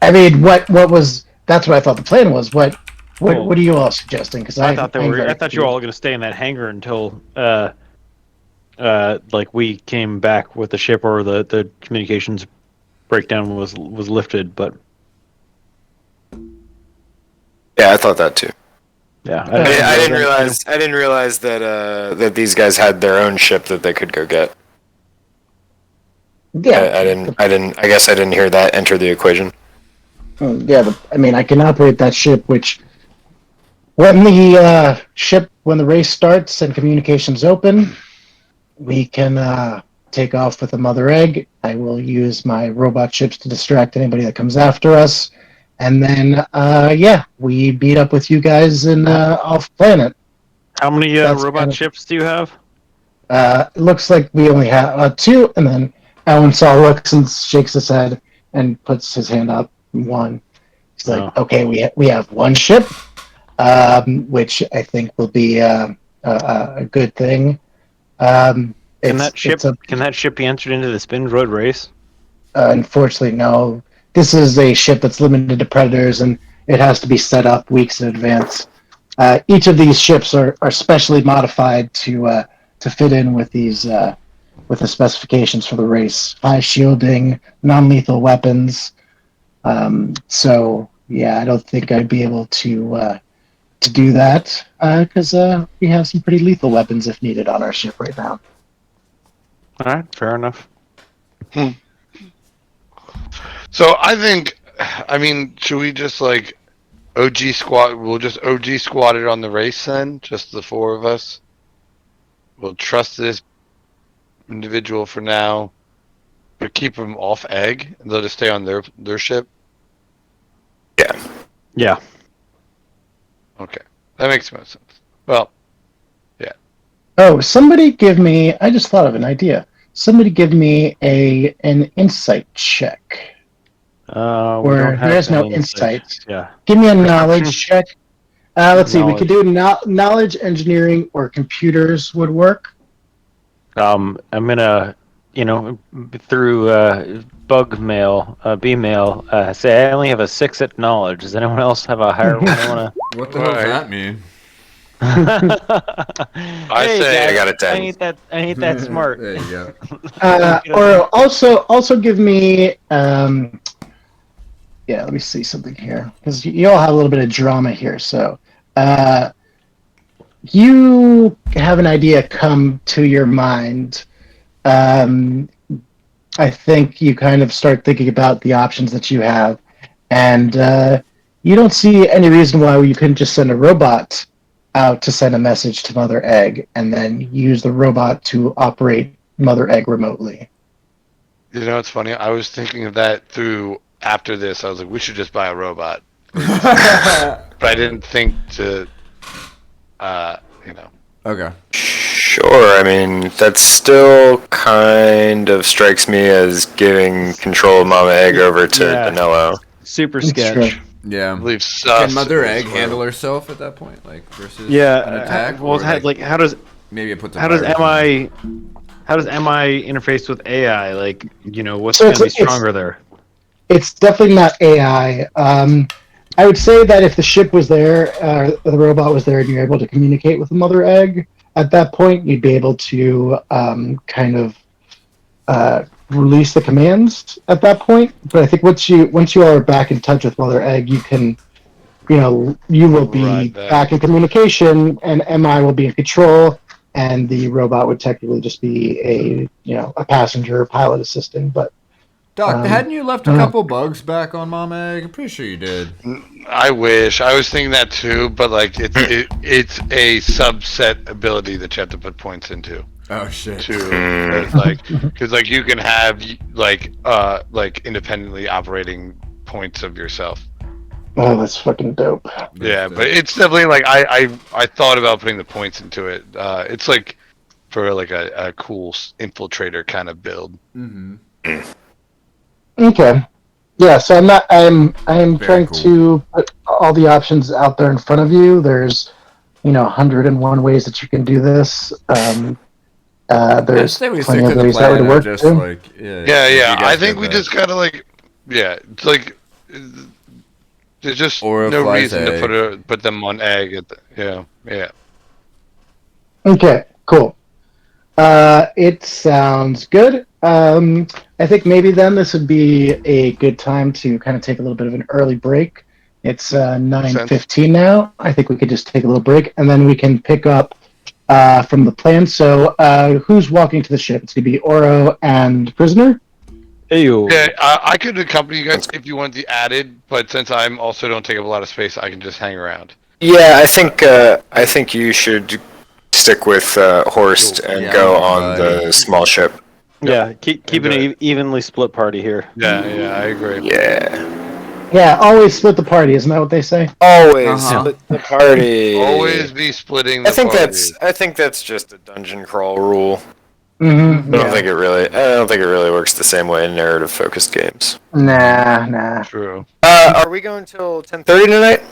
I mean, what was? That's what I thought the plan was. What Well, are you all suggesting? Because I thought I thought you were all going to stay in that hangar until like we came back with the ship or the communications breakdown was lifted. But Yeah, I thought that too. yeah, I didn't realize that that these guys had their own ship that they could go get. Yeah, I guess I didn't hear that enter the equation. yeah. I mean, I can operate that ship. Which, when the race starts and communications open, we can take off with the mother egg. I will use my robot ships to distract anybody that comes after us, and then we beat up with you guys in off planet. How many That's robot kind of- ships do you have? It looks like we only have two, and then Alan Saw looks and shakes his head and puts his hand up. One. He's like, "Okay, we have one ship, which I think will be a good thing." Can that ship be entered into the Spindroid race? Unfortunately, no. This is a ship that's limited to predators, and it has to be set up weeks in advance. Each of these ships are specially modified to fit in with these with the specifications for the race: high shielding, non-lethal weapons. So yeah, I don't think I'd be able to do that because we have some pretty lethal weapons if needed on our ship right now. All right, fair enough. So I think, I mean, should we just like OG squad? We'll just OG squad it on the race then, just the four of us. We'll trust this individual for now, but keep them off egg and let us stay on their ship. Yeah. Okay, that makes most sense. Well, Oh, somebody give me! I just thought of an idea. Somebody give me an insight check. Where there's no insight. Yeah. Give me a knowledge check. Let's see. We could do Knowledge. knowledge, engineering, or computers would work. I'm gonna, through bug mail, B mail, say I only have a 6 at knowledge. Does anyone else have a higher one they want What the hell does that mean? to? I say I got a 10. I ain't that smart. There you go. Or also give me. Let me see something here because you all have a little bit of drama here. So, you have an idea come to your mind. I think you kind of start thinking about the options that you have, and you don't see any reason why you couldn't just send a robot out to send a message to Mother Egg, and then use the robot to operate Mother Egg remotely. you know it's funny. I was thinking of that through after this. I was like, we should just buy a robot, but I didn't think to, Okay. Sure, I mean, that still kind of strikes me as giving control of Mama Egg over to Yeah. Danilo. Super It's sketch. true. Yeah. I believe sus. Can Mother is Egg what- handle herself at that point, like versus an Yeah. attack? Well, or, how does maybe it puts a how does virus in How does MI interface with AI? Like, what's So going to be it's- stronger there? It's definitely not AI. I would say that if the ship was there, the robot was there, and you're able to communicate with the Mother Egg, at that point you'd be able to kind of release the commands at that point. But I think once you are back in touch with Mother Egg, you can, you will be Right back. back in communication, and MI will be in control, and the robot would technically just be a passenger pilot assistant. But Doc, hadn't you left a couple bugs back on Mama Egg? I'm pretty sure you did. I wish. I was thinking that too, but like it's a subset ability that you have to put points into. Oh shit. Because like you can have like independently operating points of yourself. oh, that's fucking dope. Yeah, but it's definitely like I thought about putting the points into it. It's like for like a cool infiltrator kind of build. Mm-hmm. Okay. Yeah, so I'm Very trying cool. to put all the options out there in front of you. There's 101 ways that you can do this. I There's say we plenty stick of to the ways that would plan of work just too. like Yeah, if yeah. you I guys think get we that. just gotta like, yeah. It's like there's just Or a no fly's reason to egg. put them on egg. Yeah. Okay, cool. It sounds good. I think maybe then this would be a good time to kind of take a little bit of an early break. It's Makes sense. 9:15 now. I think we could just take a little break, and then we can pick up from the plan. So, who's walking to the ship? It's going to be Oro and Prisoner. Ew. Yeah, I could accompany you guys if you want the added, but since I'm also don't take up a lot of space, I can just hang around. Yeah, I think you should stick with Horst and Yeah, go I'm with on Bud. the small ship. Yeah, keep an Enjoy it. evenly split party here. Yeah, I agree. Yeah. Yeah, always split the party. Isn't that what they say? Always Uh-huh. split the party. Always be splitting the party. I think that's just a dungeon crawl rule. Mm-hmm. I don't think it really works the same way in narrative focused games. Nah. True. Are we going till 10:30 tonight? I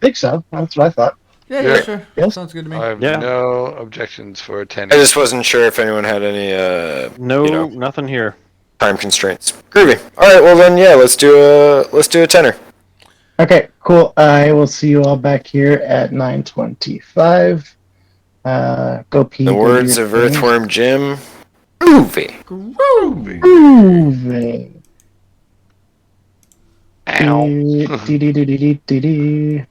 think so. That's what I thought. Yeah, sure. Yes. Sounds good to me. I have Yeah. no objections for I attending. just wasn't sure if anyone had any No, nothing here. time constraints. Groovy. All right, well then let's do a tenor. Okay, cool. I will see you all back here at 9:25. Go pee. The go do words your of thing. Earthworm Jim. Groovy. Groovy. Ow. Dee-dee-dee-dee-dee-dee.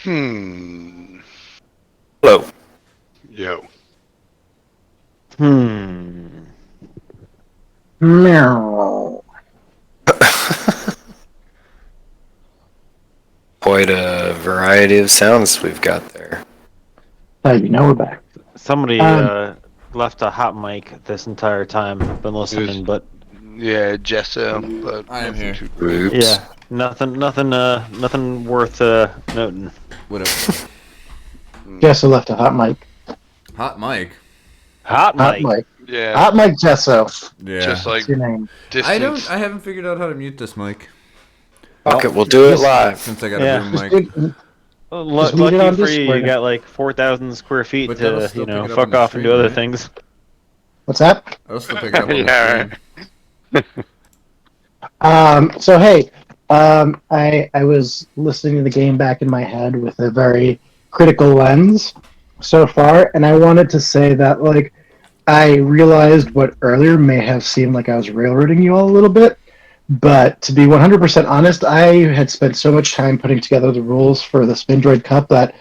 Hello. Yo. Meow. Quite a variety of sounds we've got there. You know we're back. Somebody Um, left a hot mic this entire time. I've been listening, but Yeah, Jesso, but I am nothing here. too crazy. Oops. yeah, nothing worth noting. What up? Jesso left a hot mic. Hot mic. Hot Hot mic. mic. Yeah, Hot mic Jesso. Yeah. just like What's your name? distance. I haven't figured out how to mute this mic Fuck it, we'll do it Just- live. since I got Yeah. a boom Just mic. do- Just mute it Lucky on for you, you Discord. got like 4,000 square feet But that'll to still pick it up on fuck the off and do stream, other right? things. What's that? I'll still pick it up on Yeah, the stream. So hey, I was listening to the game back in my head with a very critical lens so far, and I wanted to say that like I realized what earlier may have seemed like I was railroading you all a little bit, but to be 100% honest, I had spent so much time putting together the rules for the Spindroid Cup that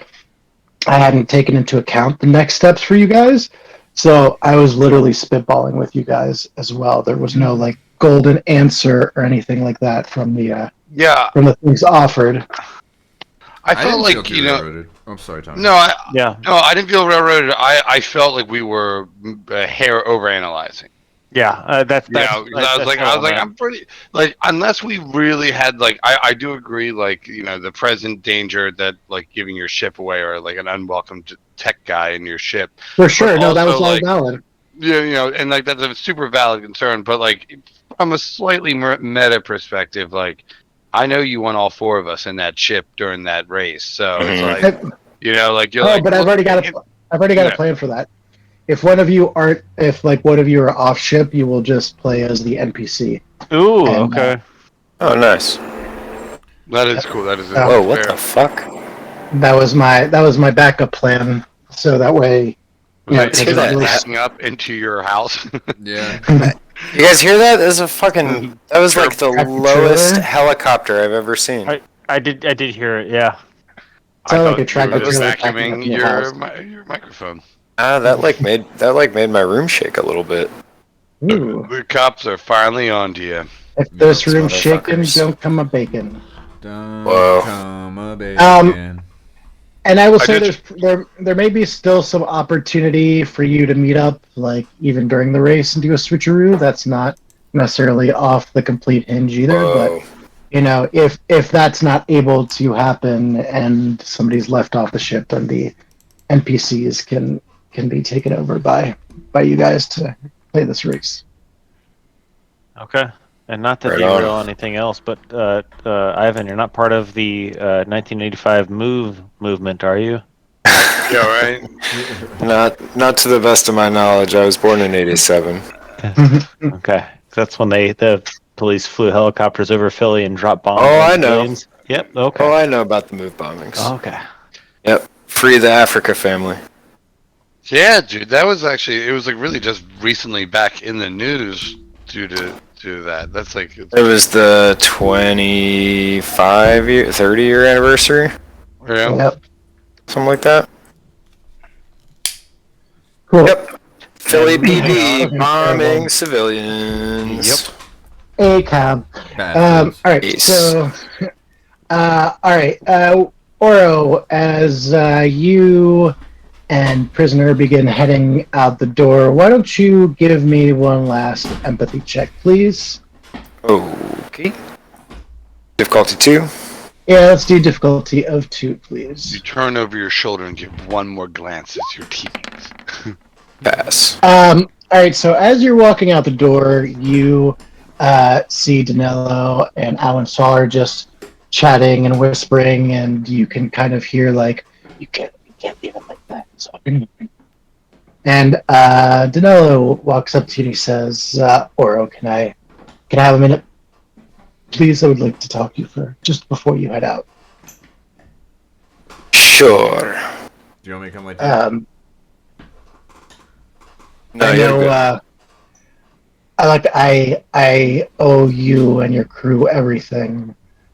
I hadn't taken into account the next steps for you guys. So I was literally spitballing with you guys as well. There was no like golden answer or anything like that from the yeah. things offered. I didn't felt feel like too you know. railroaded. I'm sorry, Tommy. No, Yeah, I didn't feel railroaded. I felt like we were a hair overanalyzing. yeah. That's You know, 'cause I was like, I'm pretty like unless we really had like, I do agree like you know the present danger that like giving your ship away or like an unwelcome tech guy in your ship. For sure, no, that was also, all like, valid. Yeah, you know, and like that's a super valid concern. But like from a slightly meta perspective, like I know you won all four of us in that ship during that race, so it's like you know, like you're like. But I've already got Yeah. a plan for that. If one of you are off ship, you will just play as the NPC. Ooh, And, okay. Oh, nice. That is cool. That is Whoa, what fair. the fuck? That was my backup plan. So that way, Was Yeah, that hear you that? backing up into your house? Yeah. You guys hear that? That was a fucking. That was like the Tractor lowest trailer? helicopter I've ever seen. I did hear it. Yeah. Sound like a you tractor were just trailer backing up vacuuming in your house. your microphone. That made my room shake a little bit. Ooh. The cops are finally on to you. If this Nuts, room's shaking, motherfuckers. don't come a bacon. Don't Whoa. come a bacon. And I will I say did- there may be still some opportunity for you to meet up, like even during the race and do a switcheroo. That's not necessarily off the complete hinge either. Whoa. But you know, if that's not able to happen and somebody's left off the ship, then the NPCs can be taken over by you guys to play this race. Okay. And not to Right derail on. anything else, but Ivan, you're not part of the 1985 movement, are you? Yeah, right. Not to the best of my knowledge. I was born in '87. Okay. That's when the police flew helicopters over Philly and dropped bombs. Oh, on I know. civilians. Yep. Okay. Oh, I know about the move bombings. Okay. Yep. Free the Africa family. Yeah, dude, that was actually it was like really just recently back in the news due to that. That's like It was the 30 year anniversary, yeah. Yep. something like that. Cool. Yep. Philly Yeah. PD bombing civilians. Yep. ACAB. Bastards. All right. Ace. So, all right. Oro, as you and prisoner begin heading out the door, why don't you give me one last empathy check, please? Okay. Difficulty 2. Yeah, let's do difficulty of 2, You please. turn over your shoulder and give one more glance at your teeth. Pass. All right. So as you're walking out the door, you see Danilo and Alan Saller just chatting and whispering, and you can kind of hear like, "You can't leave it like that." So, and Danilo walks up to you and he says, "Oro, can I have a minute, please? I would like to talk to you for just before you head out." Sure. Do you want me to come like that? No, I you're know. good. I owe you and your crew everything.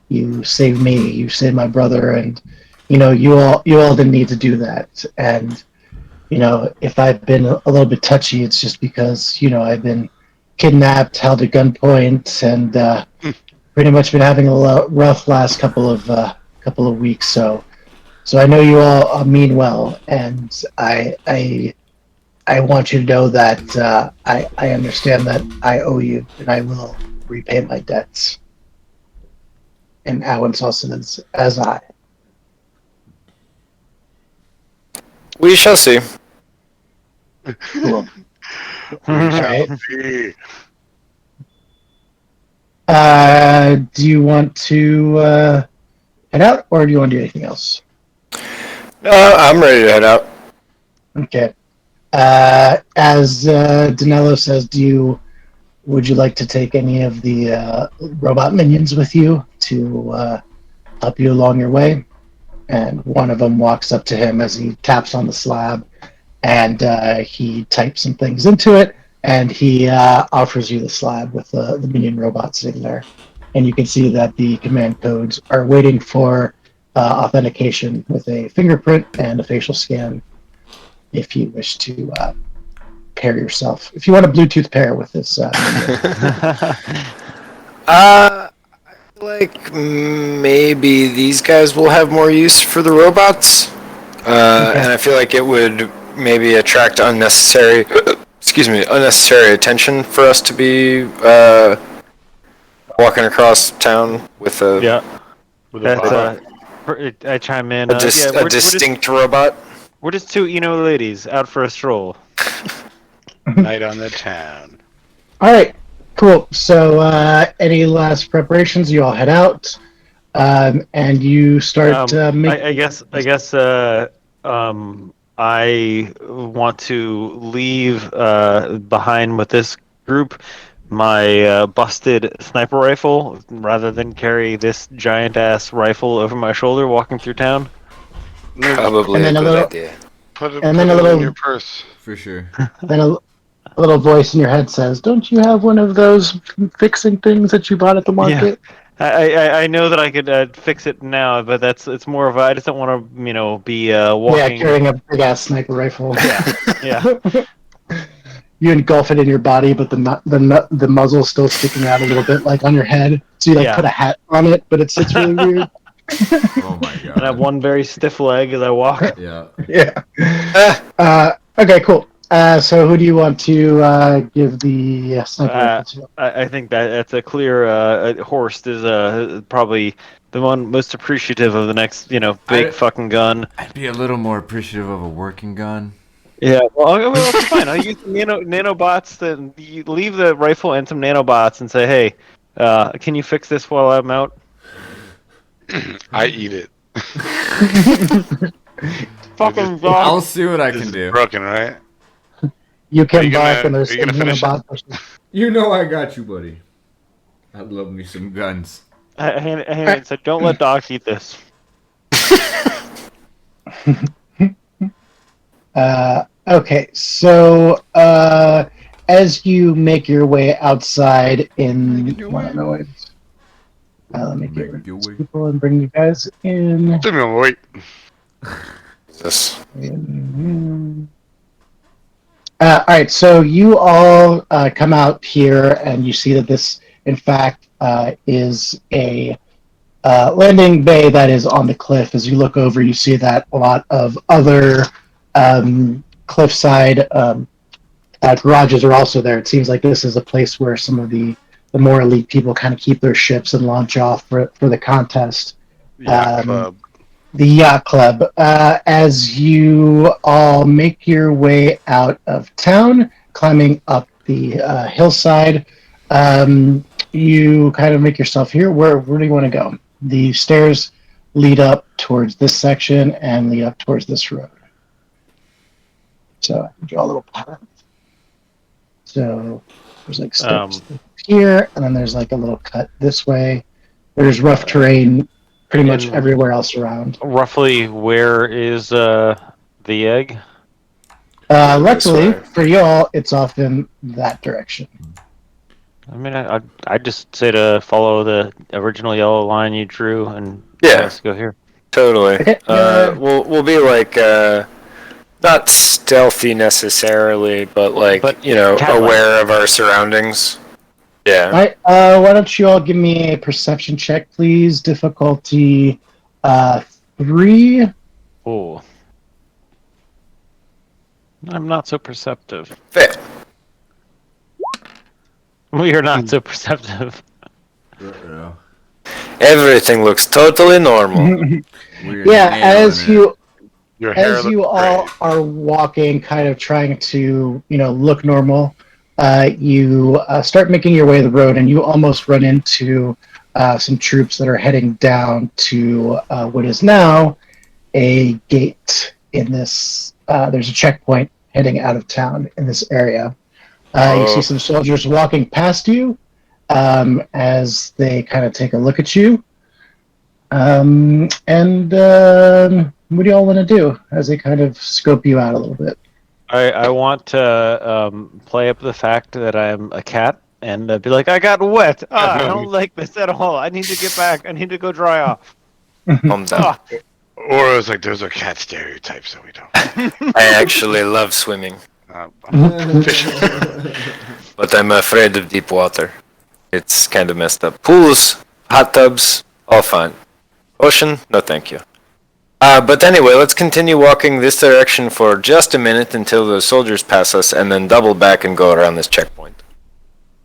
You saved me. You saved my brother, and you all didn't need to do that. And if I've been a little bit touchy, it's just because I've been kidnapped, held at gunpoint, and pretty much been having a rough last couple of weeks. So I know you all mean well, and I want you to know that I understand that I owe you, and I will repay my debts. And Owen also says, as I. We shall see. Cool. Right. Do you want to head out, or do you want to do anything else? I'm ready to head out. Okay. As Danilo says, would you like to take any of the robot minions with you to help you along your way? And one of them walks up to him as he taps on the slab, and he types some things into it, and he offers you the slab with the minion robot sitting there. And you can see that the command codes are waiting for authentication with a fingerprint and a facial scan if you wish to pair yourself. If you want a Bluetooth pair with this. Like maybe these guys will have more use for the robots, and I feel like it would maybe attract unnecessary attention for us to be walking across town with a I chime in. a distinct robot. We're just two ladies out for a stroll. Night on the town. All right, cool. So, any last preparations? You all head out, and you start making. I guess. I want to leave behind with this group my busted sniper rifle rather than carry this giant ass rifle over my shoulder walking through town. Probably And a then good a little- idea. Put it And then a in little- your purse. For sure. Then a little voice in your head says, "Don't you have one of those fixing things that you bought at the market?" I know that I could fix it now, but it's more of I just don't want to be walking. Yeah, carrying a big ass sniper rifle. Yeah. You engulf it in your body, but the muzzle still sticking out a little bit, like on your head. So you put a hat on it, but it sits really weird. Oh my god. And I have one very stiff leg as I walk. Yeah. Yeah. Okay, cool. So who do you want to give the sniper rifle to? I think that's a clear. Horst is probably the one most appreciative of the next big fucking gun. I'd be a little more appreciative of a working gun. Yeah, well, that's fine. I'll use nanobots. Then you leave the rifle and some nanobots and say, "Hey, can you fix this while I'm out?" I eat it. Fucking dog. I'll see what I This can is do. broken, right? You Are can you bark gonna- and there's are you gonna finish bot. You know I got you, buddy. I love me some guns. I said, "Don't let dogs eat this." Okay, so as you make your way outside in let me get rid of these people and bring you guys in. Wait. This. All right, so you all come out here and you see that this, in fact, is a landing bay that is on the cliff. As you look over, you see that a lot of other cliffside garages are also there. It seems like this is a place where some of the more elite people kind of keep their ships and launch off for the contest. Club. The yacht club. As you all make your way out of town, climbing up the hillside, you kind of make yourself here. Where do you want to go? The stairs lead up towards this section and lead up towards this road. So I can draw a little path. So there's like steps here, and then there's like a little cut this way. There's rough terrain pretty much everywhere else around. Roughly, where is the egg? Luckily for y'all, it's off in that direction. I mean, I'd just say to follow the original yellow line you drew and Yeah. let's go here. Totally. Okay, We'll be like not stealthy necessarily, but like But cat-like. aware of our surroundings. Yeah. All right. Why don't you all give me a perception check, please? Difficulty 3. Oh. I'm not so perceptive. Fail. We are not so perceptive. Uh-oh. Everything looks totally normal. We're Yeah, nailing it. Your hair as you looks all great. are walking, kind of trying to look normal, you start making your way to the road, and you almost run into some troops that are heading down to what is now a gate in this. There's a checkpoint heading out of town in this area. You see some soldiers walking past you as they kind of take a look at you. What do y'all want to do as they kind of scope you out a little bit? I want to play up the fact that I'm a cat and be like, I got wet. I don't like this at all. I need to get back. I need to go dry off. Calm down. Ah. Or it was like, those are cat stereotypes that we don't. I actually love swimming, Fish. but I'm afraid of deep water. It's kind of messed up. Pools, hot tubs, all fine. Ocean, no thank you. But anyway, let's continue walking this direction for just a minute until the soldiers pass us, and then double back and go around this checkpoint.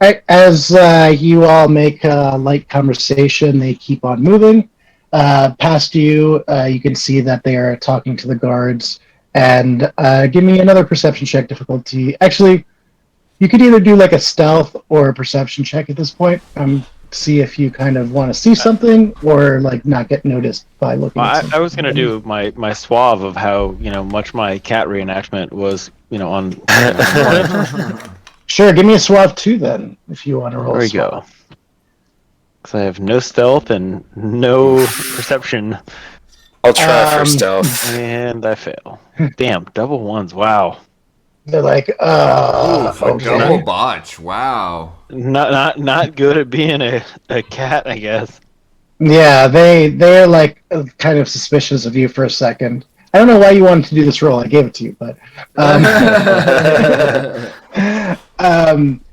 All right, as you all make light conversation, they keep on moving. Past you, you can see that they are talking to the guards. And give me another perception check difficulty. Actually, you could either do like a stealth or a perception check at this point. See if you kind of want to see something or like not get noticed by looking at something. I was gonna do my suave of how much my cat reenactment was on. Sure, give me a suave 2 then if you want to roll. There we suave. go. Because I have no stealth and no perception, I'll try for stealth. and I fail. Damn, double ones. Wow. They're like, Ooh, a okay. double botch. Wow. Not good at being a cat, I guess. Yeah, they're like kind of suspicious of you for a second. I don't know why you wanted to do this roll. I gave it to you, but I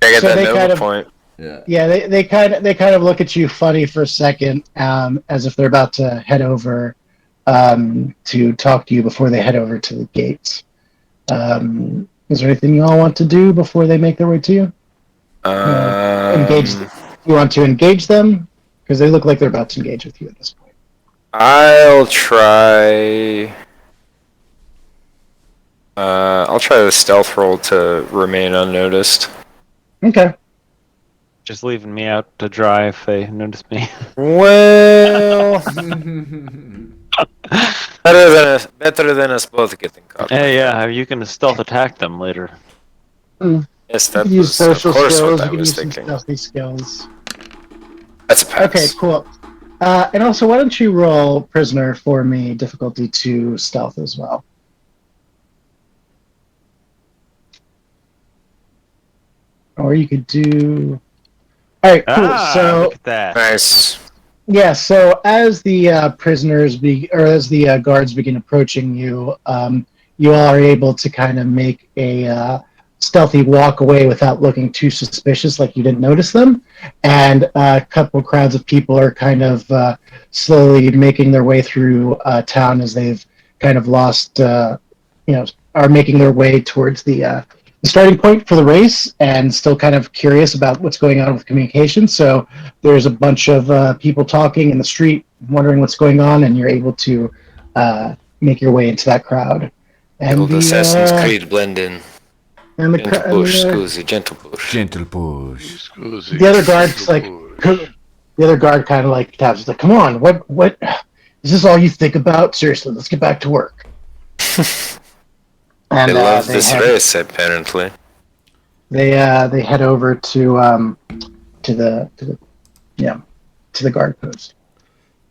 get so that they noble kind of point. yeah they kind of look at you funny for a second, as if they're about to head over to talk to you before they head over to the gates. Is there anything you all want to do before they make their way to you? Engage. You want to engage them because they look like they're about to engage with you at this point. I'll try. I'll try the stealth roll to remain unnoticed. Okay. Just leaving me out to dry if they notice me. Well, better than us both getting caught. Hey, yeah, you can stealth attack them later. Yes, You that can use was of social course skills. what I You can was use some thinking. stealthy skills. That's a pass. Okay, cool. And also, why don't you roll prisoner for me? Difficulty 2 stealth as well. Or you could do. All right, cool. Look at that. Nice. Yeah, so as the prisoners as the guards begin approaching you, you all are able to kind of make a stealthy walk away without looking too suspicious, like you didn't notice them. And a couple crowds of people are kind of slowly making their way through town as they've kind of lost, are making their way towards the starting point for the race and still kind of curious about what's going on with communication. So there's a bunch of people talking in the street, wondering what's going on, and you're able to make your way into that crowd. And Old Assassin's Creed blend in. And the, Gentle cra- push, and scusi, gentle push. Gentle push. the other guard's like, the other guard kind of like taps. He's like, "Come on, what? Is this all you think about? Seriously, let's get back to work." I And love this race, apparently. They head over to the guard post.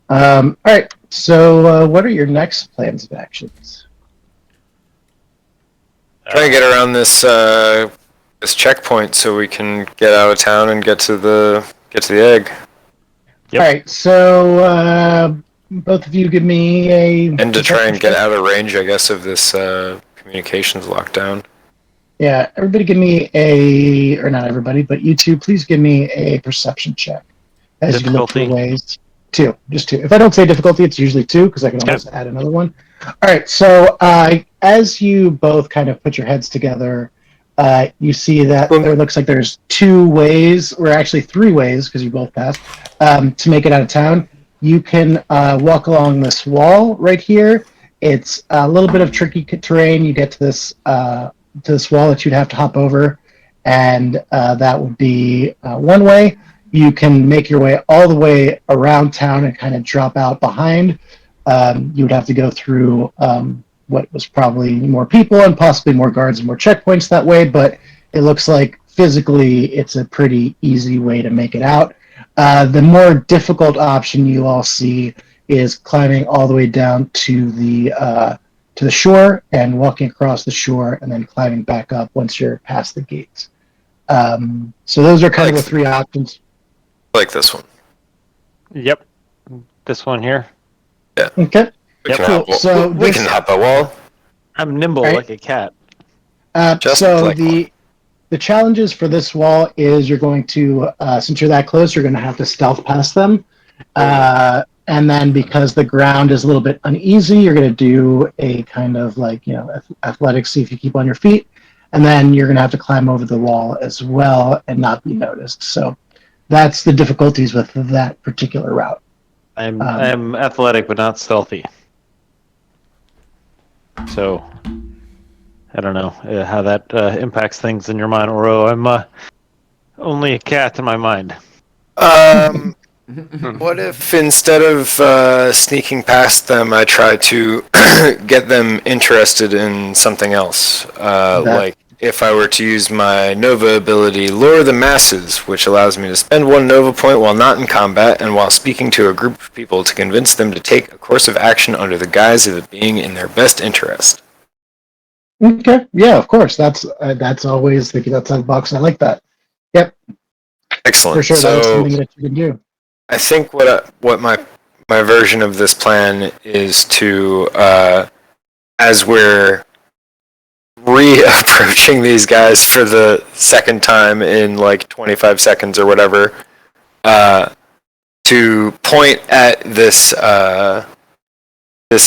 All right. So, what are your next plans of actions? Try to get around this this checkpoint so we can get out of town and get to the egg. Yep. All right. So, both of you give me a. And to try and get check. out of range, I guess, of this communications lockdown. Yeah, everybody give me a, or not everybody, but you two, please give me a perception check as you look for Difficulty? ways. Two, just two. If I don't say difficulty, it's usually two because I can always add another one. All right, so as you both kind of put your heads together, you see that there looks like there's two ways, or actually three ways because you both passed, to make it out of town. You can walk along this wall right here. It's a little bit of tricky terrain. You get to this wall that you'd have to hop over, and that would be one way. You can make your way all the way around town and kind of drop out behind. You would have to go through what was probably more people and possibly more guards and more checkpoints that way, but it looks like physically it's a pretty easy way to make it out. The more difficult option you all see is climbing all the way down to the shore and walking across the shore and then climbing back up once you're past the gates. So those are kind of the three options. Like this one. Yep. This one here. Yeah. Okay. We can cool. hop, So we can hop a wall. I'm nimble Right. like a cat. Just so like the challenges for this wall is you're going to, since you're that close, you're going to have to stealth past them. And then because the ground is a little bit uneasy, you're going to do a kind of like, athletics, see if you keep on your feet. And then you're going to have to climb over the wall as well and not be noticed. So that's the difficulties with that particular route. I'm athletic but not stealthy. So I don't know how that impacts things in your mind, Oro. I'm only a cat in my mind. What if instead of sneaking past them, I try to get them interested in something else? Like if I were to use my Nova ability, Lure the Masses, which allows me to spend one Nova point while not in combat and while speaking to a group of people to convince them to take a course of action under the guise of it being in their best interest. Okay. Yeah, of course. That's always thinking outside the box. I like that. Yep. Excellent. For sure, that is something that you can do. I think what my version of this plan is to, as we're re-approaching these guys for the second time in like 25 seconds or whatever, to point at this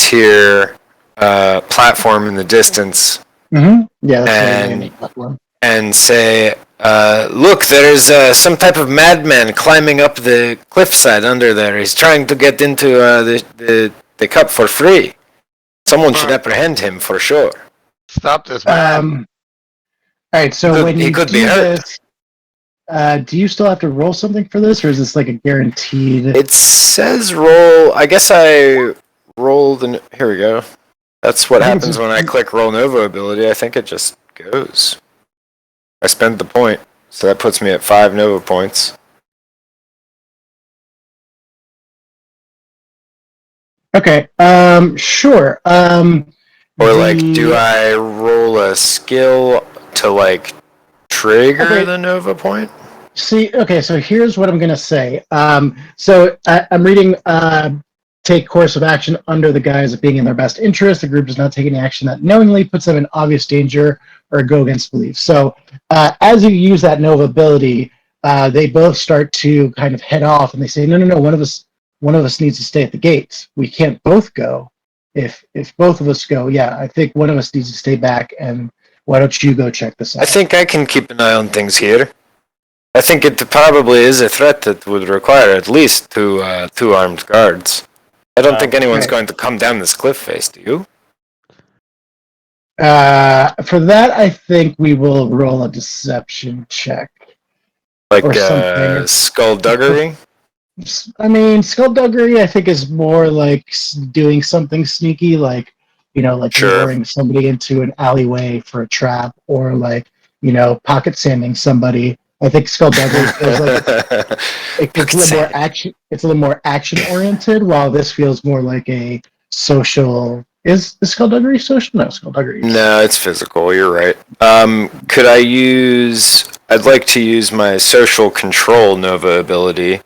here platform in the distance. Mm-hmm. Yeah, that's and say, look, there's some type of madman climbing up the cliffside under there. He's trying to get into the cup for free. Someone should apprehend him for sure. Stop this, man. All right, so when you could do be hurt. this, do you still have to roll something for this, or is this like a guaranteed? It says roll. I guess I rolled. Here we go. That's what happens when I click roll Nova ability. I think it just goes. I spent the point, so that puts me at 5 Nova points. Okay, sure. Or like, do I roll a skill to like trigger the Nova point? See, okay, so here's what I'm gonna say. So I'm reading. Take course of action under the guise of being in their best interest. The group does not take any action that knowingly puts them in obvious danger or go against belief. So as you use that Nova ability, they both start to kind of head off, and they say, no, one of us needs to stay at the gates. We can't both go. If both of us go, yeah, I think one of us needs to stay back, and why don't you go check this out? I think I can keep an eye on things here. I think it probably is a threat that would require at least two armed guards. I don't think anyone's going to come down this cliff face, do you? For that, I think we will roll a deception check. Like skullduggery? I mean, skullduggery, I think, is more like doing something sneaky, like, luring somebody into an alleyway for a trap, or like, pocket sanding somebody. I think skullduggery feels like it's a little more action. It's a little more action oriented, while this feels more like a social. Is skullduggery social? No, skullduggery. No, it's physical. You're right. Could I use? I'd like to use my social control Nova ability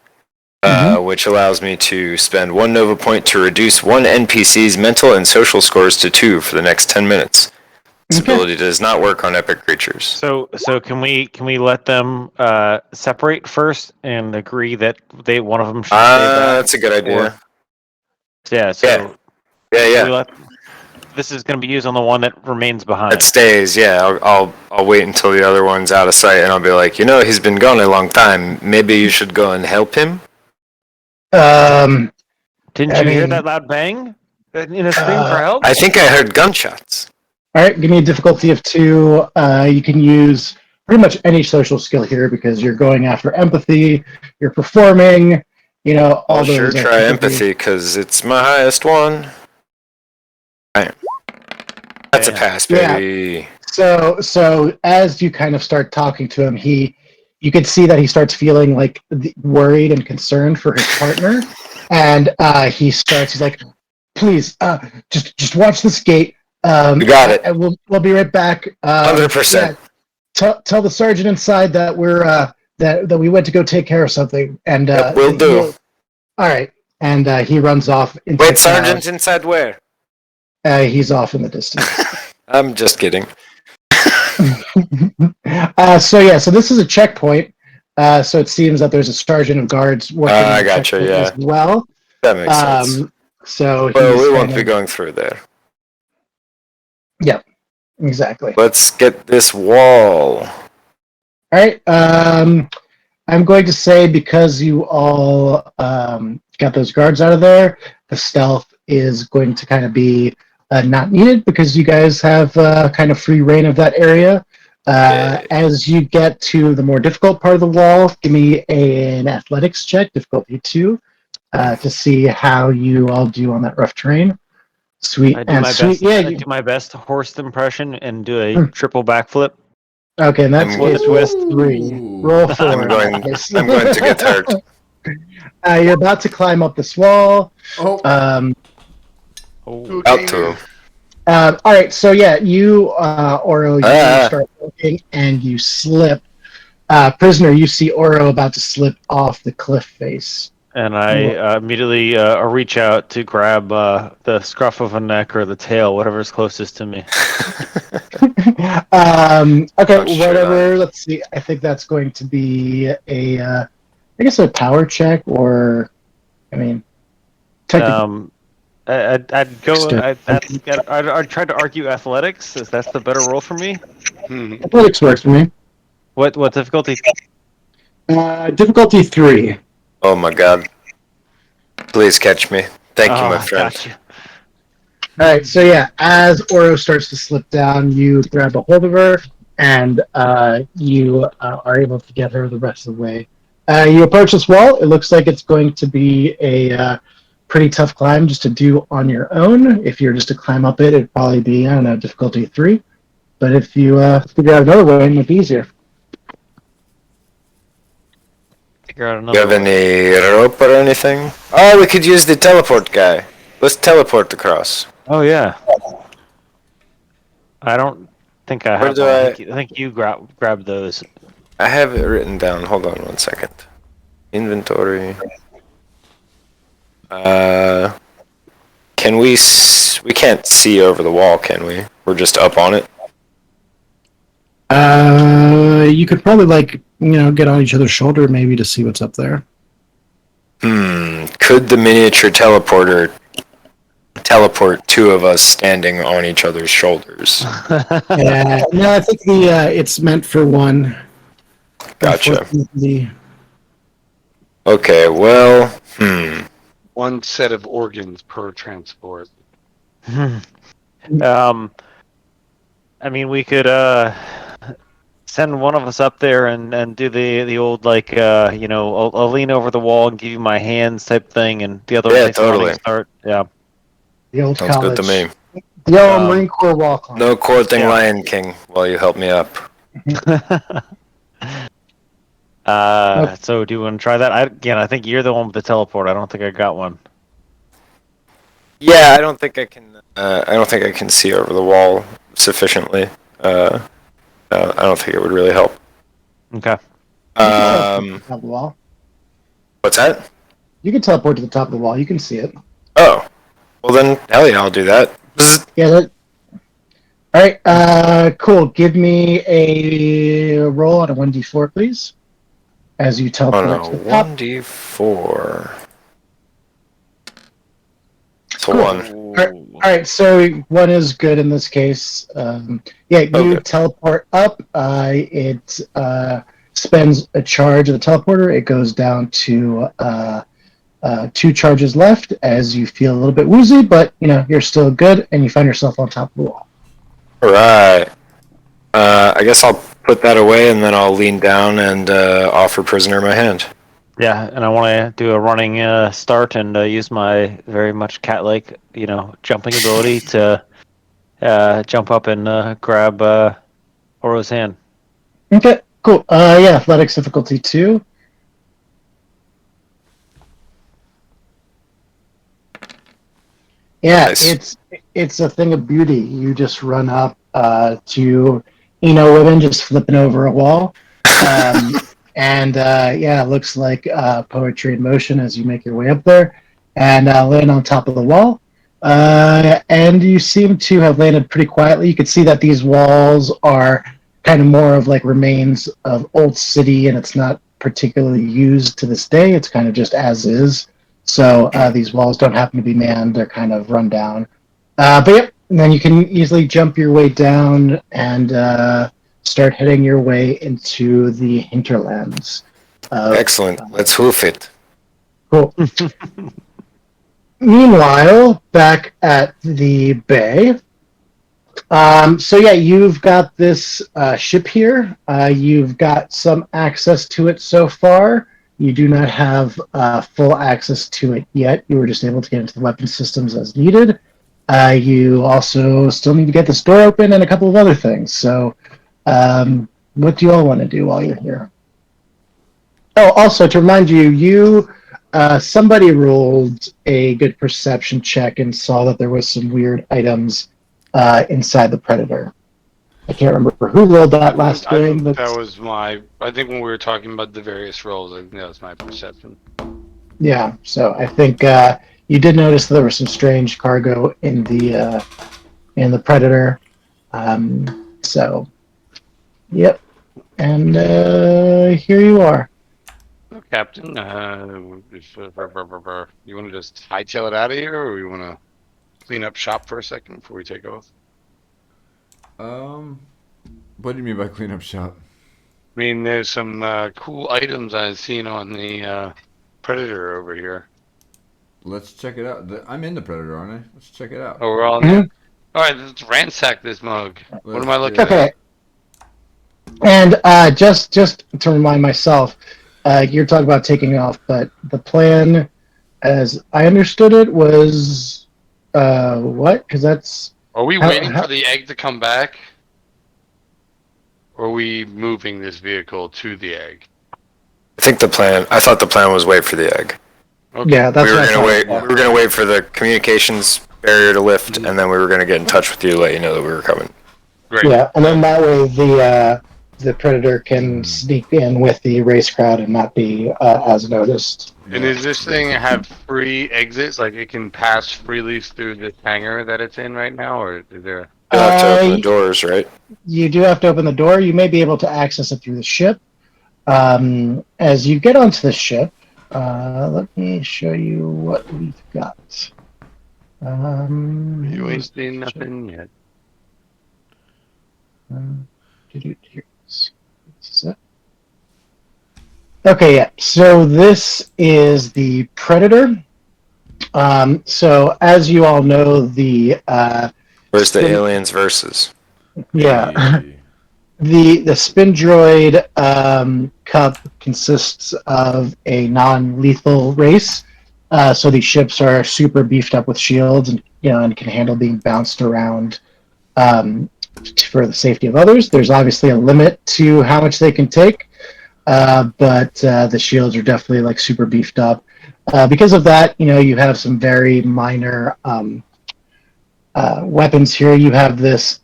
which allows me to spend 1 Nova point to reduce one NPC's mental and social scores to 2 for the next 10 minutes. This ability does not work on epic creatures. So can we let them separate first and agree that one of them should stay back? That's a good idea. Yeah. So Yeah. this is going to be used on the one that remains behind. It stays. Yeah, I'll wait until the other one's out of sight, and I'll be like, he's been gone a long time. Maybe you should go and help him. Didn't you hear that loud bang in a scream for help? I think I heard gunshots. All right, give me a difficulty of 2. You can use pretty much any social skill here because you're going after empathy. You're performing. All I'll those. sure try empathy because it's my highest one. Right. That's a pass, baby. Yeah. So as you kind of start talking to him, you can see that he starts feeling like worried and concerned for his partner, and he's like, "Please, just watch this gate. You got it. We'll be right back. 100%. Tell the sergeant inside that we're that we went to go take care of something, and we'll do. All right." And he runs off. Wait, sergeant, inside where? He's off in the distance. I'm just kidding. So this is a checkpoint. So it seems that there's a sergeant of guards working. I gotcha. Yeah. As well. That makes sense. So we won't be going through there. Yeah, exactly. Let's get this wall. All right. I'm going to say because you all got those guards out of there, the stealth is going to kind of be not needed because you guys have kind of free reign of that area. As you get to the more difficult part of the wall, give me an athletics check, difficulty 2, to see how you all do on that rough terrain. Sweet. I do my best horse impression and do a triple backflip. Okay, and that's with a twist. 3. Roll 4. I'm going to get hurt. You're about to climb up this wall. Out to. All right, so you, Oro, you start walking and you slip. Prisoner, you see Oro about to slip off the cliff face. And I immediately reach out to grab the scruff of a neck or the tail, whatever's closest to me. Okay, whatever. Let's see. I think that's going to be I guess a power check, or technically. I'd go. I'd try to argue athletics. Is that the better role for me? Athletics works for me. What difficulty? Difficulty 3. Oh my god! Please catch me. Thank you, my friend. Gotcha. All right, so as Oro starts to slip down, you grab a hold of her, and you are able to get her the rest of the way. You approach this wall. It looks like it's going to be a pretty tough climb just to do on your own. If you're just to climb up it, it'd probably be, difficulty 3. But if you figure out another way, it might be easier. You have any rope or anything? Oh, we could use the teleport guy. Let's teleport across. Oh yeah. I don't think I have. I think you grab those. I have it written down. Hold on 1 second. Inventory. Can we? We can't see over the wall, can we? We're just up on it. You could probably get on each other's shoulder maybe to see what's up there. Could the miniature teleporter teleport 2 of us standing on each other's shoulders? No, I think it's meant for 1. Gotcha. Okay, well, 1 set of organs per transport. We could send one of us up there and do the old I'll lean over the wall and give you my hands type thing, and the other one totally start. Yeah. The old sounds college. good to me. The old Marine Corps wall climb. No courting Lion King while you help me up. So do you want to try that? I think you're the one with the teleport. I don't think I got one. Yeah, I don't think I can. I don't think I can see over the wall sufficiently. I don't think it would really help. Okay. What's that? You can teleport to the top of the wall. You can see it. Oh, well then, hell yeah, I'll do that. Bzz. Yeah. All right. Cool. Give me a roll on a 1d4, please. As you teleport On to a the top. 1d4. It's a Cool. 1. All right. So one is good in this case. Yeah. You Okay. teleport up. It spends a charge of the teleporter. It goes down to 2 charges left as you feel a little bit woozy, but you're still good, and you find yourself on top of the wall. Alright. I guess I'll put that away and then I'll lean down and offer prisoner my hand. Yeah, and I want to do a running start and use my very much cat-like, jumping ability to jump up and grab Oro's hand. Okay, cool. Yeah, athletics difficulty 2. Yeah, Nice. it's a thing of beauty. You just run up to women just flipping over a wall, and yeah, it looks like poetry in motion as you make your way up there and land on top of the wall. And you seem to have landed pretty quietly. You can see that these walls are kind of more of like remains of old city, and it's not particularly used to this day. It's kind of just as is. So these walls don't happen to be manned; they're kind of run down. But yep, and then you can easily jump your way down and start heading your way into the hinterlands. Excellent. Let's hoof it. Cool. Meanwhile, back at the bay. So yeah, you've got this ship here. You've got some access to it so far. You do not have full access to it yet. You were just able to get into the weapon systems as needed. You also still need to get this door open and a couple of other things. So what do you all want to do while you're here? Oh, also to remind you, somebody rolled a good perception check and saw that there was some weird items inside the Predator. I can't remember who rolled that last game. That was my. I think when we were talking about the various roles, I think that was my perception. Yeah, so I think you did notice there was some strange cargo in the Predator. So, yep, and here you are. Captain, you want to just hightail it out of here, or you want to clean up shop for a second before we take off? What do you mean by clean up shop? I mean, there's some cool items I've seen on the Predator over here. Let's check it out. I'm in the Predator, aren't I? Let's check it out. Oh, we're all in there? All right, let's ransack this mug. What am I looking at? Okay. And just to remind myself, you're talking about taking off, but the plan, as I understood it, was what? Because that's. Are we waiting for the egg to come back? Or are we moving this vehicle to the egg? I thought the plan was wait for the egg. Okay. Yeah, that's We were what I gonna thought. wait. We were gonna wait for the communications barrier to lift, and then we were gonna get in touch with you, let you know that we were coming. Great. Yeah, and then that way the Predator can sneak in with the race crowd and not be as noticed. And does this thing have free exits? Like it can pass freely through this hangar that it's in right now, or is there? You have to open the doors, right? You do have to open the door. You may be able to access it through the ship. As you get onto the ship, let me show you what we've got. You ain't seen nothing yet. Here it is. This is it. Okay, yeah. So this is the Predator. So as you all know, Where's the aliens versus? yeah. Hey. The Spindroid Cup consists of a non-lethal race, so these ships are super beefed up with shields and can handle being bounced around for the safety of others. There's obviously a limit to how much they can take, but the shields are definitely like super beefed up. Because of that, you have some very minor weapons here. You have this.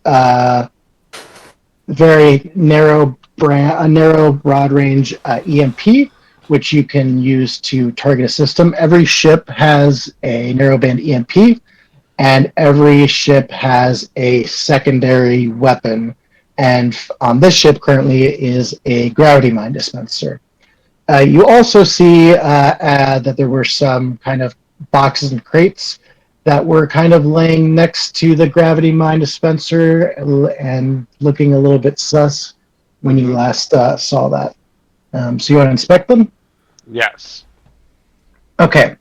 Very narrow broad range EMP, which you can use to target a system. Every ship has a narrowband EMP, and every ship has a secondary weapon. And on this ship currently is a gravity mine dispenser. You also see that there were some kind of boxes and crates that were kind of laying next to the gravity mine dispenser and looking a little bit sus when you last saw that. So you want to inspect them? Yes. Okay.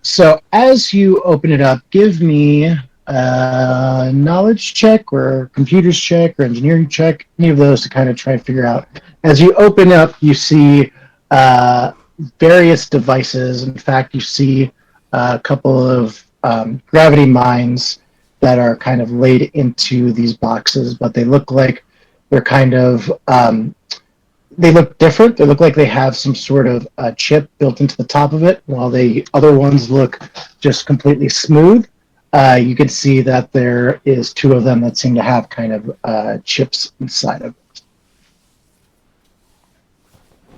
So as you open it up, give me a knowledge check or computers check or engineering check, any of those to kind of try and figure out. As you open up, you see various devices. In fact, you see a couple of gravity mines that are kind of laid into these boxes, but they look like they're kind of they look different. They look like they have some sort of chip built into the top of it, while the other ones look just completely smooth. You can see that there is two of them that seem to have kind of chips inside of it.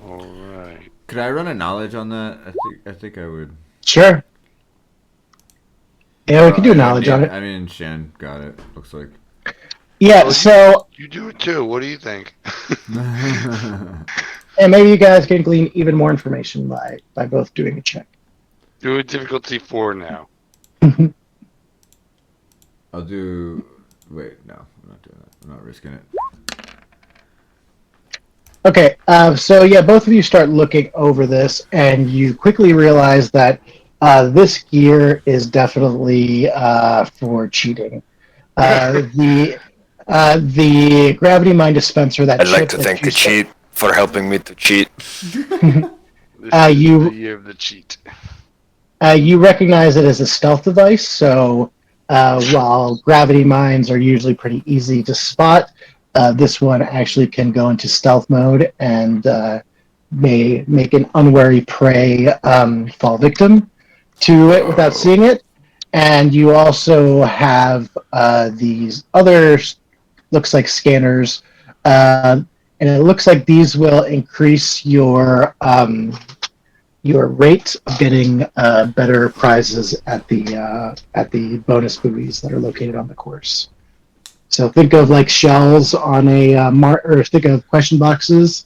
All right. Could I run a knowledge on that? I think I would. Sure. Yeah, we can do I knowledge on it. I mean, Shan got it. Looks like. Yeah, Well, so You do it too. What do you think? and maybe you guys can glean even more information by both doing a check. Do a difficulty 4 now. I'll do. Wait, no, I'm not doing that. I'm not risking it. Okay, so yeah, both of you start looking over this, and you quickly realize that this gear is definitely for cheating. The gravity mine dispenser that I'd like chip to that thank you the cheat for helping me to cheat. This is you- the year of the cheat. You recognize it as a stealth device, so while gravity mines are usually pretty easy to spot, this one actually can go into stealth mode and may make an unwary prey fall victim to it without seeing it. And you also have these other, looks like scanners, and it looks like these will increase your rate of getting better prizes at the bonus buoys that are located on the course. So think of like shells on a or think of question boxes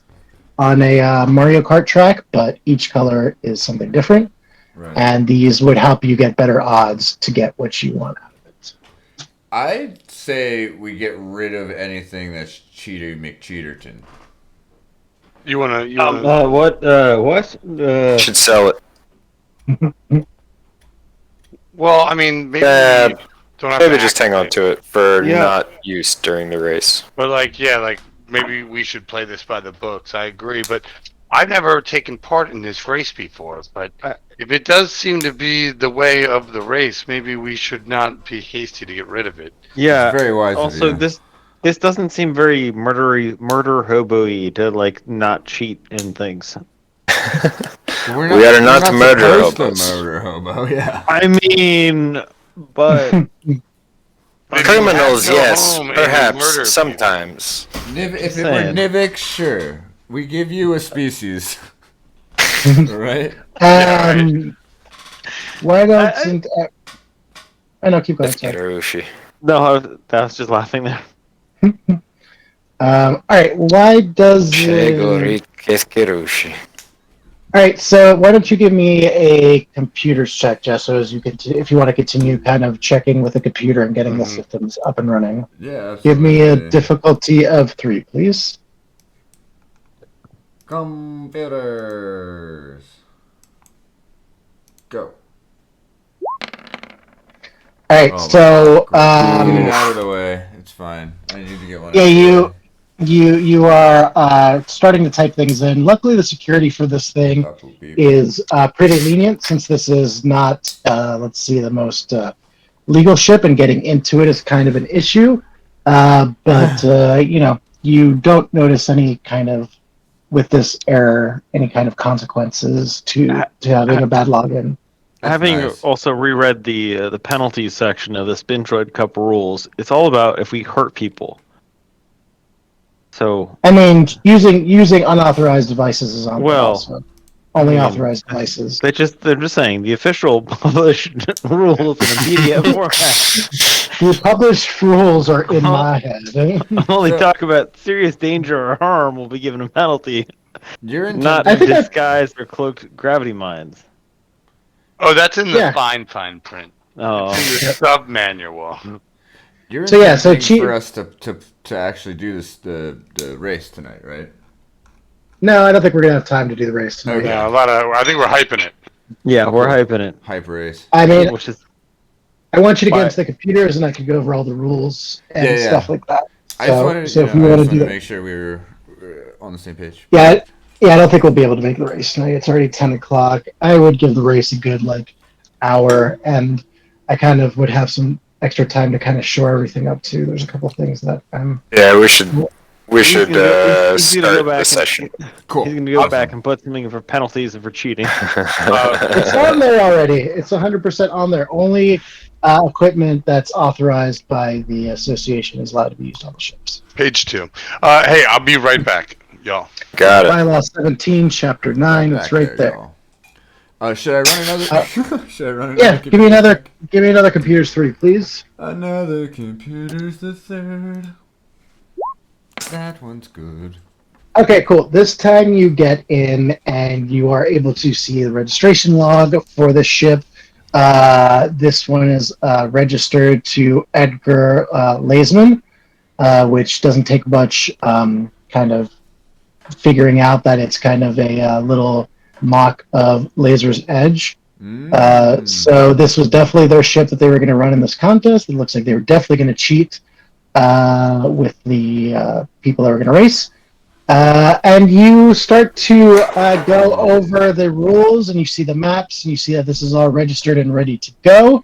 on a Mario Kart track, but each color is something different. Right. And these would help you get better odds to get what you want out of it. I'd say we get rid of anything that's Cheater McCheaterton. You wanna? What? Should sell it. Well, I mean, maybe Yeah, don't have maybe to just hang on activate. to it for Yeah. not use during the race. But like, yeah, like maybe we should play this by the books. I agree, but I've never taken part in this race before. But if it does seem to be the way of the race, maybe we should not be hasty to get rid of it. Yeah. It's very wise of Also, you. this doesn't seem very murder hobo-y to like not cheat in things. We're We are not we're murder supposed to hobos. murder hobo, yeah. I mean, but Maybe Criminals, you have to go yes, home and murder perhaps, people. sometimes. If it were Saying. Nivik, sure. We give you a species. Right? Why don't I know, keep going. Sorry. Hiroshi. no, I was just laughing there. All right, why does Hiroshi. all right, so why don't you give me a computers check, Jess, so as you can, if you want to continue kind of checking with the computer and getting the systems up and running. Yeah, Give me a absolutely. difficulty of 3, please. Computers. Go. All right, Oh, so Get it out of the way. It's fine. I need to get one. yeah, you are starting to type things in. Luckily, the security for this thing is pretty lenient, since this is not, let's see, the most legal ship, and getting into it is kind of an issue. But you don't notice any kind of, with this error, any kind of consequences to having a bad login. That's Having nice. also reread the penalties section of the Spindroid Cup rules, it's all about if we hurt people. So I mean, using unauthorized devices is on there Well, also. Only I mean, authorized devices. they're just saying the official published rules in a PDF format The published rules are in my head. only So- talk about serious danger or harm will be given a penalty, You're not I intending. think that- disguised or cloaked gravity mines. Oh, that's in the Yeah. fine print. Oh, It's in the sub manual. You're So, yeah, so intending Chief- for us to actually do this the race tonight, right? No, I don't think we're gonna have time to do the race tonight. Okay. Yeah, I think we're hyping it. yeah, we're Cool. hyping it. Hype race. I mean, Which is I want you to get Why- into the computers and I could go over all the rules and Yeah, yeah. stuff like that. I just So- wanted, so you if know, you I wanna just do wanted to that- make sure we were on the same page. Yeah, I don't think we'll be able to make the race tonight. It's already 10 o'clock. I would give the race a good hour, and I kind of would have some extra time to kind of shore everything up too. There's a couple things that I'm. Yeah, we should he's gonna go start the back session. Cool. He's gonna go Awesome. back and put something in for penalties and for cheating. It's on there already. It's 100% on there. Only equipment that's authorized by the association is allowed to be used on the ships. Page 2. Hey, I'll be right back, y'all. Got it. Bylaw 17, Chapter 9. It's Back right there. y'all. Should I run another? Should I run another? Yeah, give me another computers 3, please. Another computer's the third. That one's good. Okay, cool. This time you get in and you are able to see the registration log for the ship. This one is registered to Edgar Lazeman, which doesn't take much kind of figuring out that it's kind of a little mock of Laser's Edge. So this was definitely their ship that they were going to run in this contest. It looks like they were definitely going to cheat with the people that were going to race. And you start to go over the rules, and you see the maps, and you see that this is all registered and ready to go.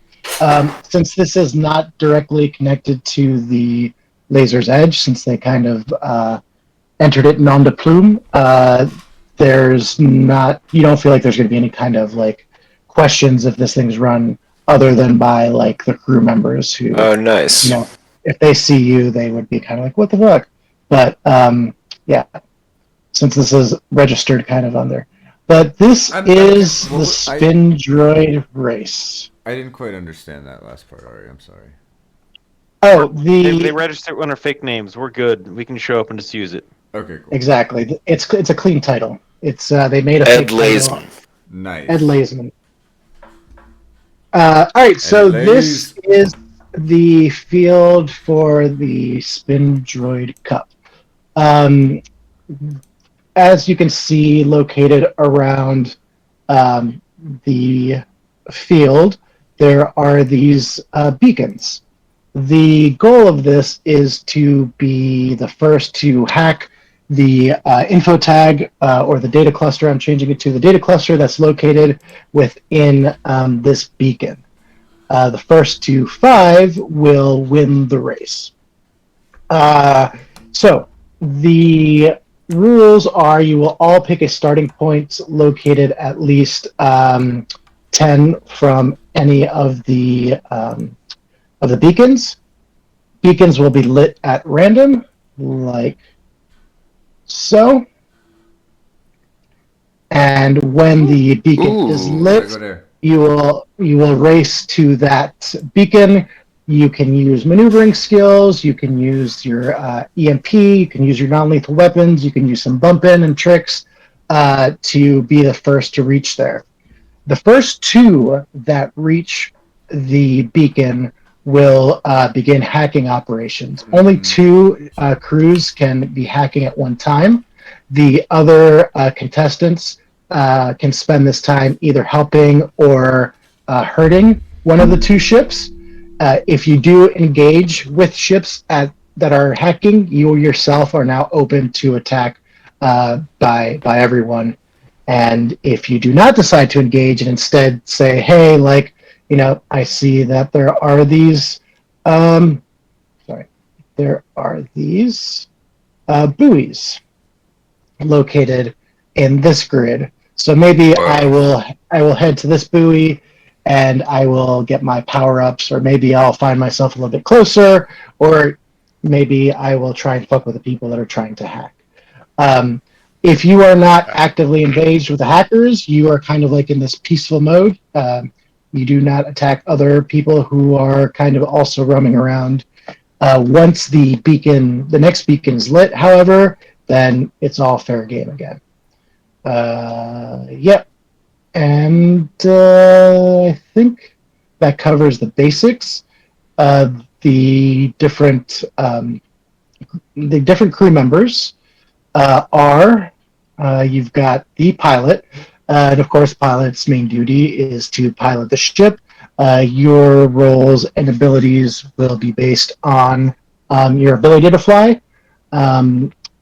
Since this is not directly connected to the Laser's Edge, since they kind of entered it nom de plume, there's not. You don't feel like there's going to be any kind of questions if this thing's run other than by the crew members who. Oh, nice. If they see you, they would be kind of like, "What the fuck?" But yeah, since this is registered kind of on there. But this is the Spindroid race. I didn't quite understand that last part, Ari. I'm sorry. Oh, They register under fake names. We're good. We can show up and just use it. Okay, cool. exactly. It's a clean title. It's they made a Ed fake title. Lazeman. Nice. Ed Lazeman. All right, so this is the field for the Spindroid Cup. As you can see, located around the field, there are these beacons. The goal of this is to be the first to hack the info tag or the data cluster. I'm changing it to the data cluster that's located within this beacon. The first to 5 will win the race. So the rules are: you will all pick a starting point located at least 10 from any of the beacons. Beacons will be lit at random, like so. And when the beacon is lit, Go there. you will race to that beacon. You can use maneuvering skills. You can use your EMP. You can use your non-lethal weapons. You can use some bump in and tricks to be the first to reach there. The first 2 that reach the beacon will begin hacking operations. Only 2 crews can be hacking at one time. The other contestants can spend this time either helping or hurting one of the 2 ships. If you do engage with ships that are hacking, you yourself are now open to attack by everyone. And if you do not decide to engage and instead say, "Hey, I see that there are these buoys located in this grid. So maybe I will head to this buoy and I will get my power-ups, or maybe I'll find myself a little bit closer, or maybe I will try and fuck with the people that are trying to hack." If you are not actively engaged with the hackers, you are kind of like in this peaceful mode. You do not attack other people who are kind of also roaming around. Once the next beacon is lit, however, then it's all fair game again. Yep. And I think that covers the basics. The different crew members are you've got the pilot, and of course, pilot's main duty is to pilot the ship. Your roles and abilities will be based on your ability to fly.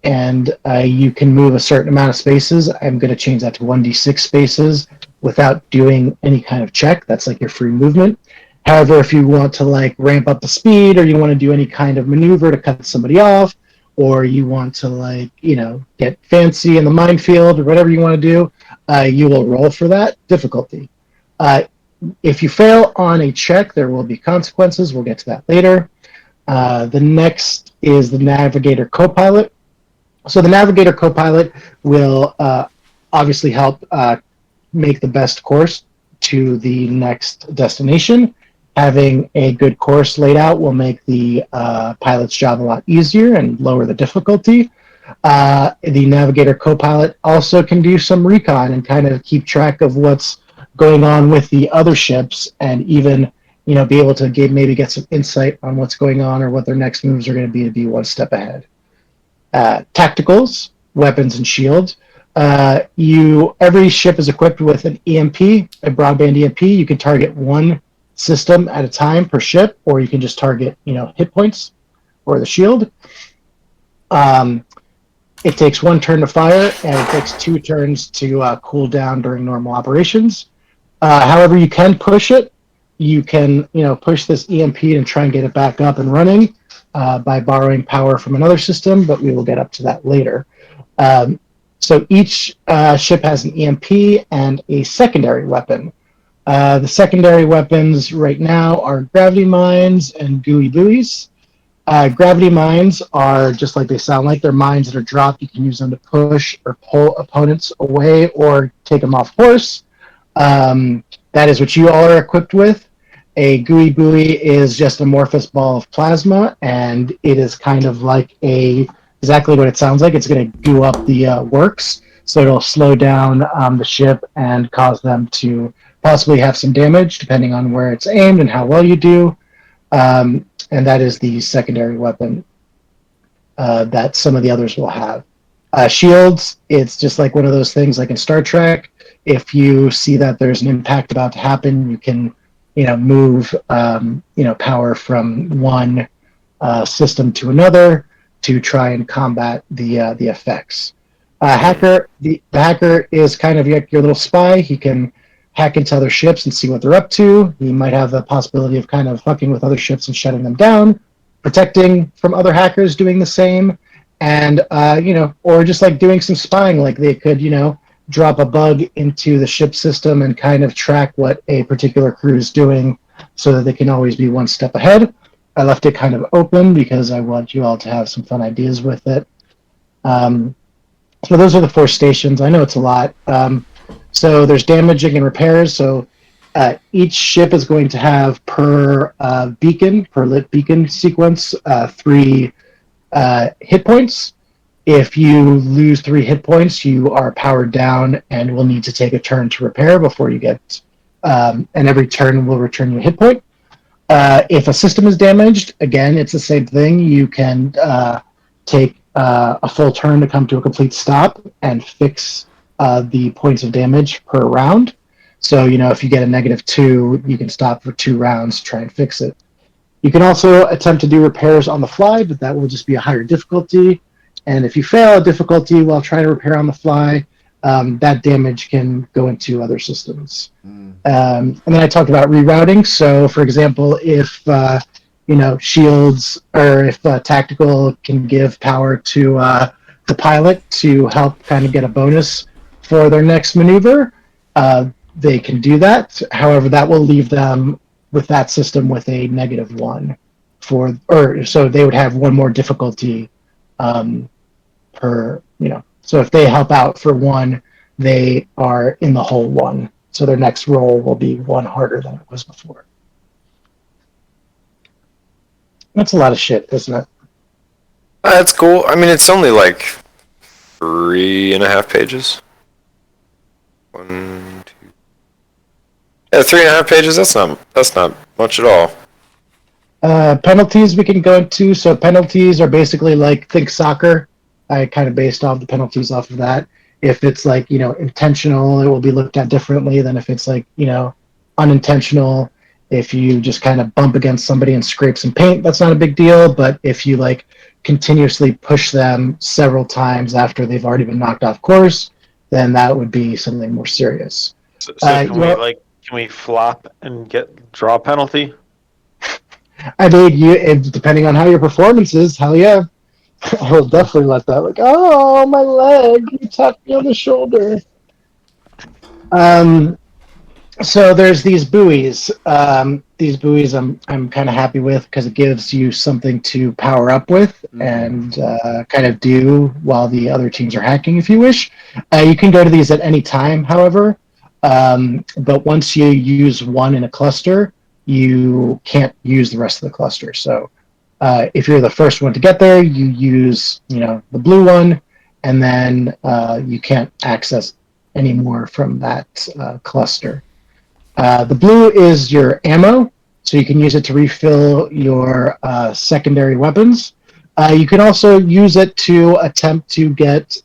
And you can move a certain amount of spaces. I'm going to change that to 1d6 spaces without doing any kind of check. That's like your free movement. However, if you want to like ramp up the speed, or you want to do any kind of maneuver to cut somebody off, or you want to like, get fancy in the minefield or whatever you want to do, you will roll for that difficulty. If you fail on a check, there will be consequences. We'll get to that later. The next is the Navigator Co-Pilot. So the Navigator Co-Pilot will obviously help make the best course to the next destination. Having a good course laid out will make the pilot's job a lot easier and lower the difficulty. The Navigator Co-Pilot also can do some recon and kind of keep track of what's going on with the other ships, and even be able to maybe get some insight on what's going on or what their next moves are going to be one step ahead. Tacticals, weapons, and shields. Every ship is equipped with an EMP, a broadband EMP. You can target one system at a time per ship, or you can just target hit points or the shield. It takes 1 turn to fire, and it takes 2 turns to cool down during normal operations. However, you can push it. You can push this EMP and try and get it back up and running by borrowing power from another system, but we will get up to that later. So each ship has an EMP and a secondary weapon. The secondary weapons right now are gravity mines and gooey buoys. Gravity mines are just like they sound like. They're mines that are dropped. You can use them to push or pull opponents away or take them off course. That is what you all are equipped with. A gooey buoy is just an amorphous ball of plasma, and it is kind of like exactly what it sounds like. It's going to goo up the works, so it'll slow down the ship and cause them to possibly have some damage, depending on where it's aimed and how well you do. And that is the secondary weapon that some of the others will have. Shields, it's just like one of those things like in Star Trek. If you see that there's an impact about to happen, you can move power from one system to another to try and combat the effects. The hacker is kind of your little spy. He can hack into other ships and see what they're up to. He might have the possibility of kind of fucking with other ships and shutting them down, protecting from other hackers doing the same, and or just like doing some spying. Like they could drop a bug into the ship system and kind of track what a particular crew is doing so that they can always be one step ahead. I left it kind of open because I want you all to have some fun ideas with it. So those are the 4 stations. I know it's a lot. So there's damaging and repairs. So each ship is going to have per lit beacon sequence, 3 hit points. If you lose 3 hit points, you are powered down and will need to take a turn to repair before you get, and every turn will return you a hit point. If a system is damaged, again, it's the same thing. You can take a full turn to come to a complete stop and fix the points of damage per round. So, if you get a -2, you can stop for 2 rounds to try and fix it. You can also attempt to do repairs on the fly, but that will just be a higher difficulty. And if you fail a difficulty while trying to repair on the fly, that damage can go into other systems. And then I talked about rerouting. So, for example, if shields or if tactical can give power to the pilot to help kind of get a bonus for their next maneuver, they can do that. However, that will leave them with that system with a -1 so they would have 1 more difficulty per So if they help out for 1, they are in the hole 1. So their next roll will be 1 harder than it was before. That's a lot of shit, isn't it? That's cool. I mean, it's only like 3.5 pages. 1, 2. Yeah, 3.5 pages. That's not much at all. Penalties we can go into. So penalties are basically like think soccer. I kind of based off the penalties off of that. If it's like intentional, it will be looked at differently than if it's like unintentional. If you just kind of bump against somebody and scrape some paint, that's not a big deal. But if you like continuously push them several times after they've already been knocked off course, then that would be something more serious. So can we flop and draw penalty? I mean, depending on how your performance is, hell yeah. I will definitely let that. Like, oh, my leg! You tapped me on the shoulder. So there's these buoys. These buoys I'm kind of happy with because it gives you something to power up with and kind of do while the other teams are hacking, if you wish. You can go to these at any time, however. But once you use one in a cluster, you can't use the rest of the cluster. So if you're the first one to get there, you use the blue one, and then you can't access any more from that cluster. The blue is your ammo, so you can use it to refill your secondary weapons. You can also use it to attempt to get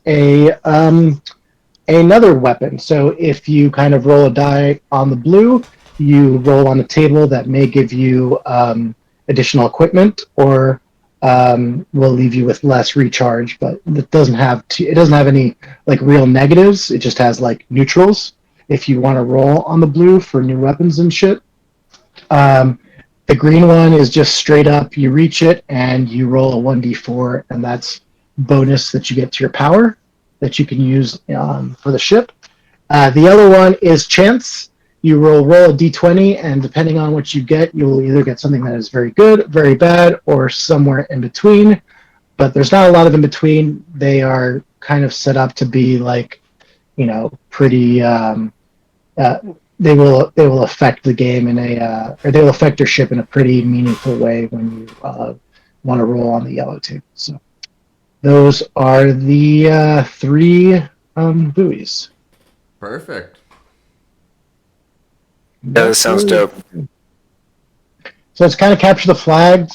another weapon. So if you kind of roll a die on the blue, you roll on a table that may give you additional equipment, or will leave you with less recharge. But it doesn't have any like real negatives. It just has like neutrals. If you want to roll on the blue for new weapons and shit. The green one is just straight up. You reach it and you roll a 1d4, and that's bonus that you get to your power that you can use for the ship. The other one is chance. You roll a d20, and depending on what you get, you will either get something that is very good, very bad, or somewhere in between. But there's not a lot of in between. They are kind of set up to be like, pretty. They will affect the game or they will affect your ship in a pretty meaningful way when you want to roll on the yellow table. So those are the 3 buoys. Perfect. Yeah, that sounds dope. So it's kind of capture the flag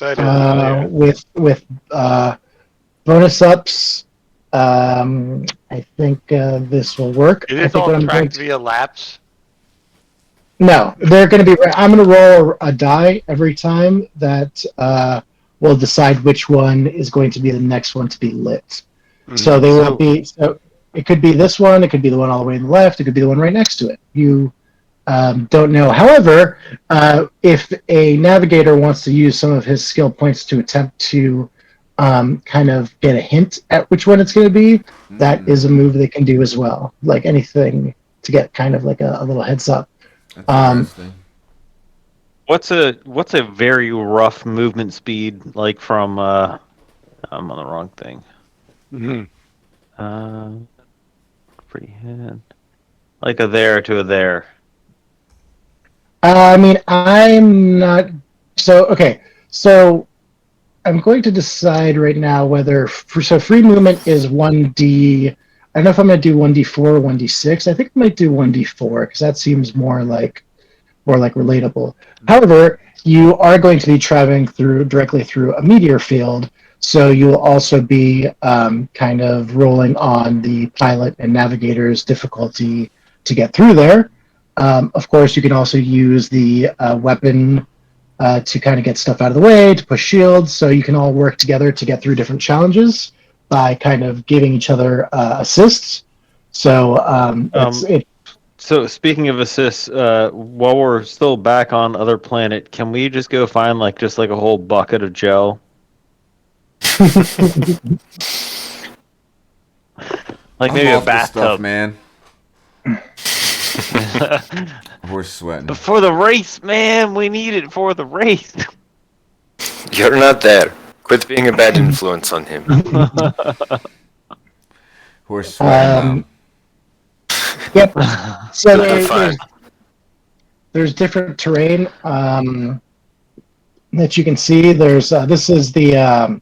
with bonus ups. I think this will work. Is this all tracked via laps? No, they're going to be. I'm going to roll a die every time that will decide which one is going to be the next one to be lit. Mm-hmm. So they will be. So it could be this one. It could be the one all the way to the left. It could be the one right next to it. You don't know. However, if a navigator wants to use some of his skill points to attempt to kind of get a hint at which one it's going to be, that is a move they can do as well. Like anything to get kind of like a little heads up. What's a very rough movement speed like from? I'm on the wrong thing. Pretty head. Like a there to a there. I mean, I'm not. So okay. So I'm going to decide right now whether free movement is 1d. I don't know if I'm going to do 1d4 or 1d6. I think I might do 1d4 because that seems more like relatable. However, you are going to be traveling directly through a meteor field, so you will also be kind of rolling on the pilot and navigator's difficulty to get through there. Of course, you can also use the weapon to kind of get stuff out of the way, to push shields, so you can all work together to get through different challenges by kind of giving each other assists. So So speaking of assists, while we're still back on other planet, can we just go find just a whole bucket of gel? Maybe a bathtub, stuff, man. We're sweating. But for the race, man, we need it for the race. You're not there. Quit being a bad influence on him. who are sweating Yep. So They'll be fine. there's different terrain that you can see. There's this is the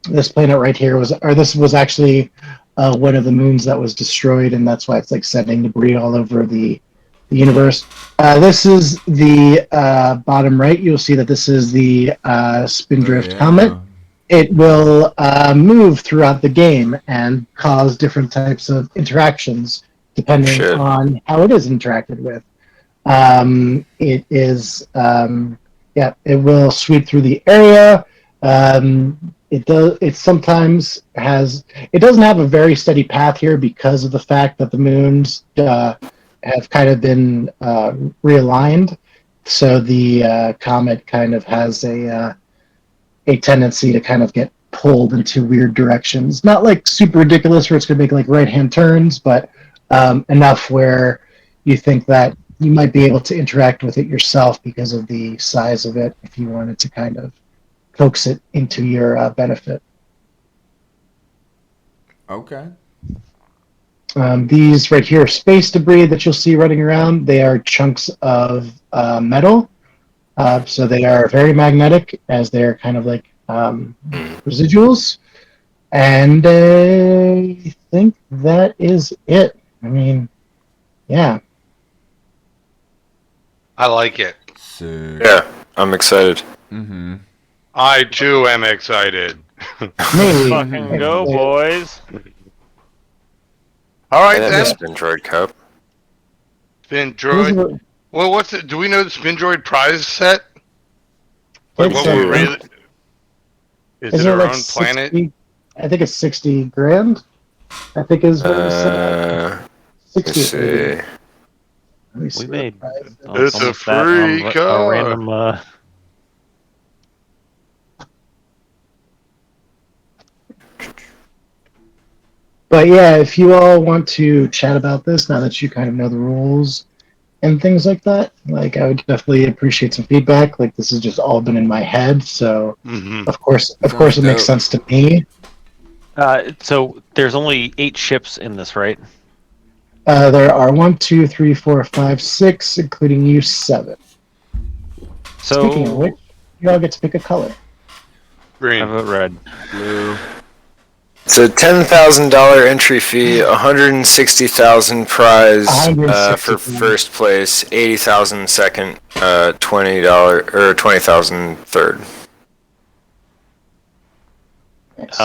this planet right here this was actually one of the moons that was destroyed, and that's why it's like sending debris all over the universe. This is the bottom right. You'll see that this is the Spindrift Comet. It will move throughout the game and cause different types of interactions depending on how it is interacted with. It is, it will sweep through the area. It sometimes has, it doesn't have a very steady path here because of the fact that the moons have kind of been realigned. So the comet kind of has a tendency to kind of get pulled into weird directions. Not like super ridiculous where it's going to make like right-hand turns, but enough where you think that you might be able to interact with it yourself because of the size of it if you wanted to kind of coax it into your benefit. Okay. These right here, space debris that you'll see running around, they are chunks of metal. So they are very magnetic, as they're kind of like residuals. And I think that is it. I mean, yeah. I like it. Sick. Yeah, I'm excited. Mm-hmm. I too am excited. Maybe. Fucking go, boys. All right And then. the Spindroid Cup. Spindroid. Well, what's it? Do we know the Spindroid prize set? Like It's, what we're really? Is it isn't our like own planet? 60, I think it's 60 grand. I think is what it was said. Let's 60. see. Let me see We made the price. It's a almost that free on car. a random. But yeah, if you all want to chat about this now that you kind of know the rules and things like that, like I would definitely appreciate some feedback. Like this has just all been in my head, so Mm-hmm. of course, Sounds it makes dope. sense to me. So there's only 8 ships in this, right? There are 1, 2, 3, 4, 5, 6, including you, 7. So Speaking of which, you all get to pick a color. I Green. vote red. Blue. It's a $10,000 entry fee, $160,000 prize for 160,000. first place, $80,000 second, $20 or $20,000 third. Nice.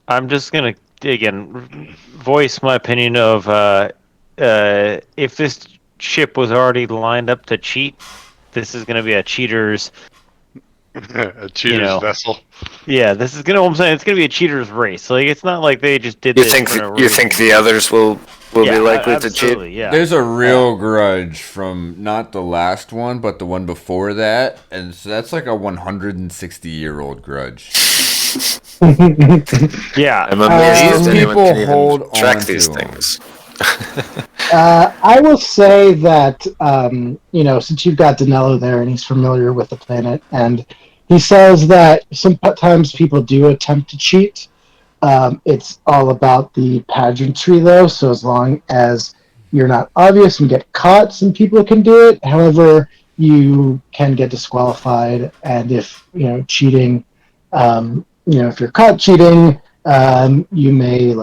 I'm just gonna again voice my opinion of if this ship was already lined up to cheat, this is gonna be a cheater's. A cheater's vessel. Yeah, this is gonna. What I'm saying, it's gonna be a cheater's race. Like it's not like they just did You this think for no you reason. think the others will be likely to cheat? Absolutely, yeah. There's a real grudge from not the last one, but the one before that, and so that's like a 160-year-old grudge. Yeah, I'm amazed These anyone people can even hold track on these to 'em. things. I will say that since you've got Danilo there and he's familiar with the planet, and he says that sometimes people do attempt to cheat. It's all about the pageantry, though. So as long as you're not obvious and get caught, some people can do it. However, you can get disqualified, and if cheating, if you're caught cheating. You may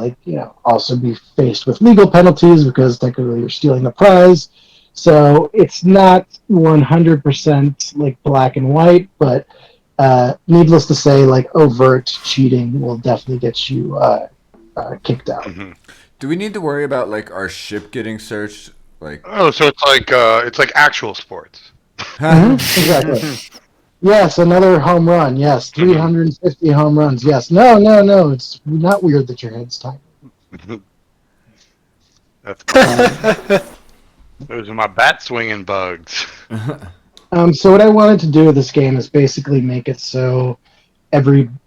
also be faced with legal penalties because technically you're stealing the prize. So it's not 100% like black and white, but needless to say, like overt cheating will definitely get you kicked out. Mm-hmm. Do we need to worry about like our ship getting searched? Like, Oh, so it's like actual sports. Exactly. Yes, another home run. Yes, 350 home runs. Yes. No. It's not weird that your head's tight. That's cool. Those are my bat swinging bugs. So what I wanted to do with this game is basically make it so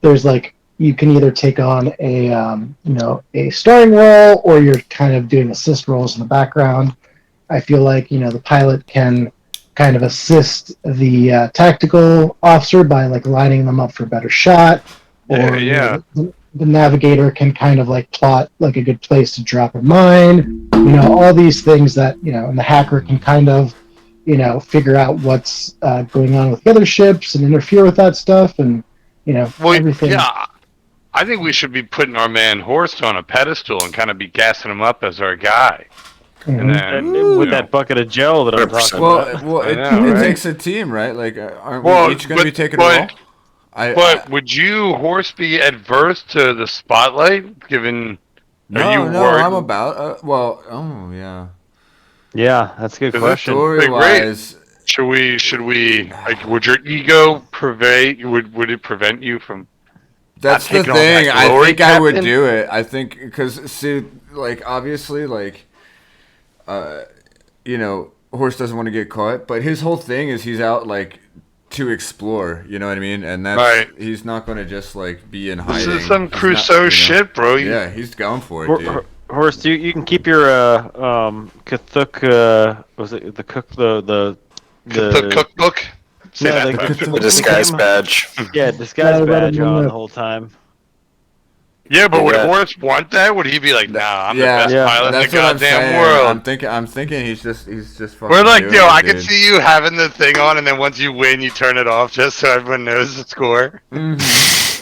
there's like you can either take on a starring role or you're kind of doing assist roles in the background. I feel like the pilot can kind of assist the tactical officer by like lining them up for a better shot, or Yeah. the navigator can kind of like plot like a good place to drop a mine. All these things that and the hacker can kind of figure out what's going on with the other ships and interfere with that stuff, and Well, everything. yeah, I think we should be putting our man Horst on a pedestal and kind of be gassing him up as our guy. And then with that bucket of gel that I'm talking about. Well, I it know, right? takes a team, right? Like, aren't Well, we each going to be taking a but- role? But would you, Horst, be adverse to the spotlight? Given no, you no, worried? I'm about. Oh yeah. Yeah, that's a good Is it question. Story wise, Should we like? Would your ego would it prevent you from? that's the taking on thing. that I glory, think I would Captain? do it. I think because see, like obviously, like, Horse doesn't want to get caught, but his whole thing is he's out like to explore. You know what I mean? And that's Right. he's not going to just like be in This hiding. is some He's not, Crusoe shit, bro. Yeah, he's going for it, dude. Horst, you can keep your Cthulhu, was it the cook The cookbook. Say No, that the- fast. The disguise badge. disguise No, badge no, on no. the whole time. Yeah, but would Yeah. Horst want that? Would he be like, "Nah, I'm the best Yeah, pilot in the That's what I'm goddamn saying. world"? I'm thinking he's just fucking. We're like, doing yo, it, I can dude. see you having the thing on, and then once you win, you turn it off just so everyone knows the score.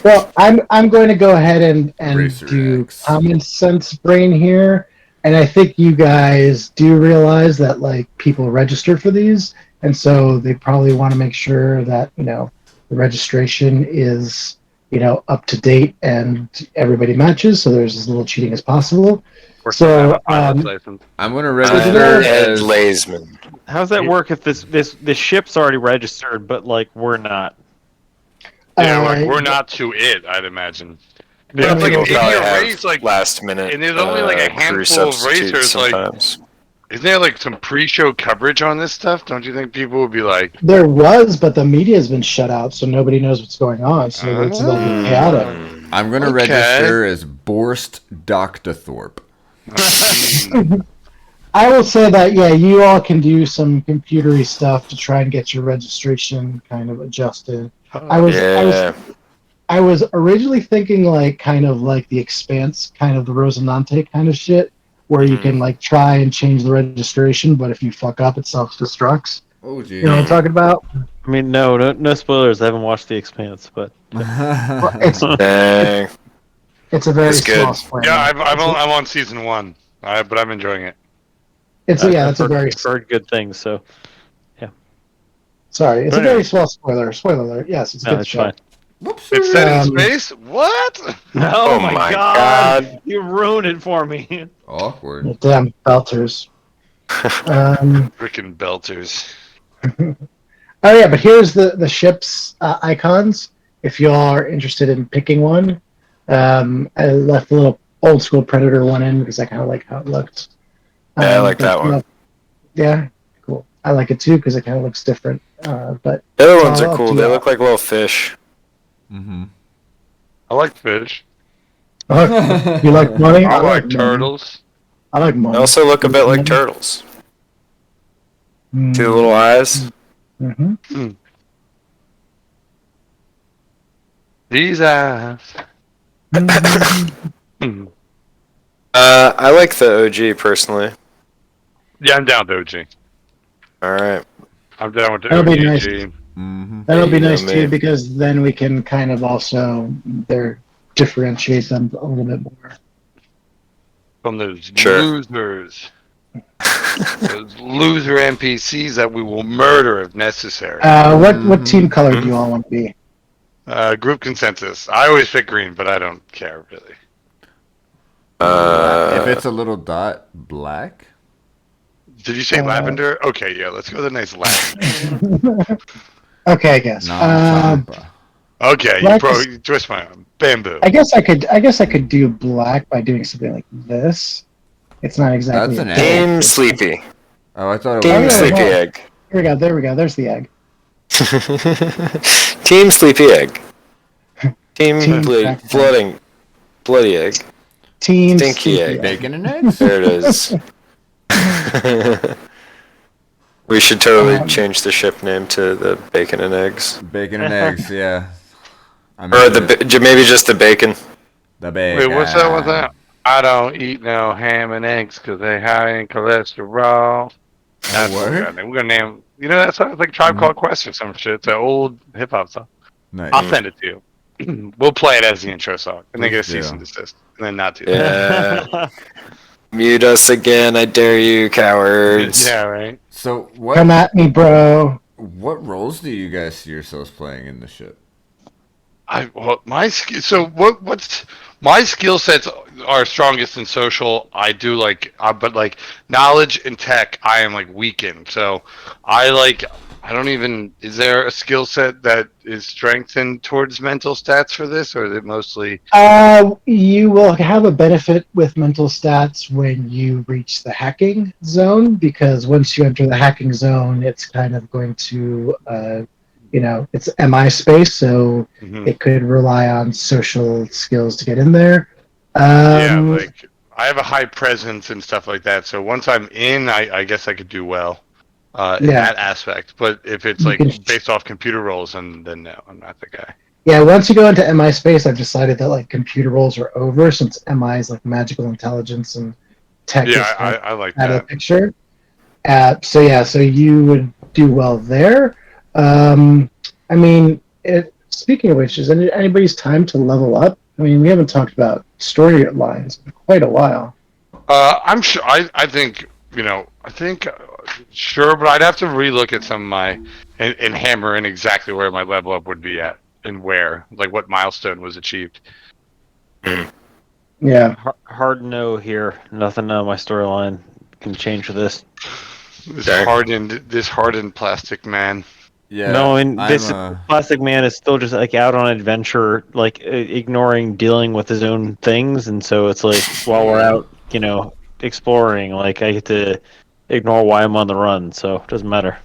Well, I'm going to go ahead and Racer do X. common sense brain here, and I think you guys do realize that like people register for these, and so they probably want to make sure that the registration is up to date and everybody matches, so there's as little cheating as possible. So Pilot's license. I'm gonna Ed register as Lazeman. How's that work if this ship's already registered, but like we're not? Yeah, like Uh, we're not to it, I'd imagine. Yeah, Yeah, it's like we'll in Probably your have race, like, last minute. and there's only, like, a crew handful of substitutes racers, like- sometimes. isn't there like some pre-show coverage on this stuff? Don't you think people would be like, there was, but the media has been shut out, so nobody knows what's going on. So it's a little bit chaotic. I'm gonna Okay. register as Borst Dr. Thorpe. I will say that you all can do some computery stuff to try and get your registration kind of adjusted. I was originally thinking like kind of like the Expanse, kind of the Rosinante kind of shit, where you can like try and change the registration, but if you fuck up, it self-destructs. Oh gee. You know what I'm talking about? I mean, no spoilers. I haven't watched The Expanse, but Well, it's Dang. it's a very It's good. small spoiler. yeah, I'm on season 1, but I'm enjoying it. It's I've a very heard good things. So sorry. It's But a very anyway. small spoiler. Spoiler alert. Yes, it's a no, good it's show. fine. Whoops. It's set in Um, space. What? Oh, my my god. God. You ruined it for me. Awkward. Damn belters. Freaking belters. Oh yeah, but here's the ship's icons. If y'all are interested in picking one, I left the little old school Predator one in because I kind of like how it looked. Yeah, I like that one. Yeah, cool. I like it too because it kind of looks different. But The other ones I'll are cool. do They that. look like little fish. Mm-hmm. I like fish. Oh, you like money? I like money. turtles. I like money. They also look a bit like turtles. Two little eyes. Mm-hmm. These eyes. Hmm. I like the OG personally. Yeah, I'm down with OG. All right. I'm down with the That'll OG. be nice. Mm-hmm. That'll be You know nice me. too because then we can kind of also differentiate them a little bit more. From those Sure. losers. Those loser NPCs that we will murder if necessary. What team color do you all want to be? Group consensus. I always pick green, but I don't care really. If it's a little dot black. Did you say lavender? Okay, yeah, let's go with a nice lavender. Okay, I guess. No, Champa. Okay, Black you twist my arm. Bamboo. I guess I could do black by doing something like this. It's not exactly. That's an a- egg. Team Sleepy. Oh, I thought it Team was. yeah, Sleepy well- Egg. There we go. There's the egg. Team Sleepy Egg. Team Team Bloody Egg. Team Stinky Sleepy egg. Bacon and eggs. There it is. We should totally change the ship name to the Bacon and Eggs. Bacon and eggs. Yeah. I Or mean, maybe just the bacon. The bacon. Wait, what's that with that? I don't eat no ham and eggs because they high in cholesterol. That's what Word? we're gonna name. You know that song? It's like Tribe Called Quest or some shit. It's an old hip hop song. Nice. I'll send it to you. We'll play it as the intro song, and then get a Please cease do. and desist, and then not do that. Yeah. Mute us again, I dare you, cowards. Yeah, right. So Come what at me, bro. roles do you guys see yourselves playing in the ship? What's my skill sets are strongest in social. I do but like knowledge and tech, I am like weak in. So I don't even. Is there a skill set that is strengthened towards mental stats for this, or is it mostly? You will have a benefit with mental stats when you reach the hacking zone, because once you enter the hacking zone, it's kind of going to, it's MI space, so it could rely on social skills to get in there. Like I have a high presence and stuff like that. So once I'm in, I guess I could do well. In that aspect, but if it's based off computer roles, then no, I'm not the guy. Yeah, once you go into MI space, I've decided that like computer roles are over, since MI is like magical intelligence and tech. Yeah, I like out that. of the picture. So you would do well there. Speaking of which, is anybody's time to level up? I mean, we haven't talked about storylines in quite a while. I'm sure. I think sure, but I'd have to relook at some of my and hammer in exactly where my level up would be at and where, like, what milestone was achieved. Yeah. Hard no here. Nothing on my storyline can change for this. This hardened plastic man. Yeah. No, and this plastic man is still just like out on adventure, like ignoring dealing with his own things, and so it's like while we're out, exploring, like I get to ignore why I'm on the run, so it doesn't matter.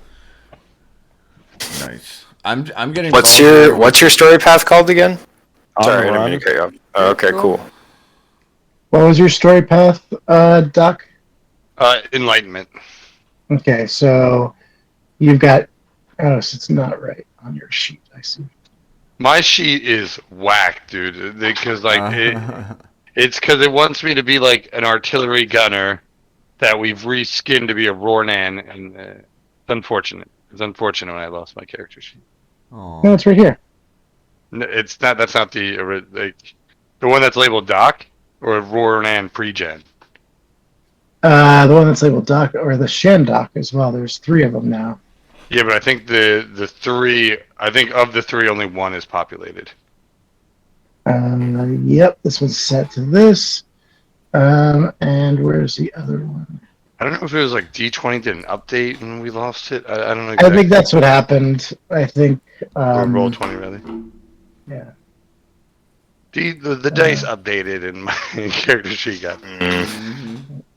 Nice. I'm getting. What's your story path called again? Sorry, I didn't mean to cut you off. Oh, okay, cool. What was your story path, Doc? Enlightenment. Okay, so you've got. Oh, so it's not right on your sheet. I see. My sheet is whack, dude. Because it's because it wants me to be like an artillery gunner that we've reskinned to be a Roran, and it's unfortunate. It's unfortunate when I lost my character sheet. Aww. No, it's right here. No, it's not. That's not the one that's labeled Doc or Roran pre-gen. The one that's labeled Doc, or the Shen Doc as well. There's 3 of them now. Yeah, but I think the 3. I think of the 3, only 1 is populated. Yep, this one's set to this. And where's the other one? I don't know if it was like D20 did an update and we lost it. I don't know exactly. I think that's what happened. I think. Or Roll20, rather. Yeah. The dice updated and my character sheet got.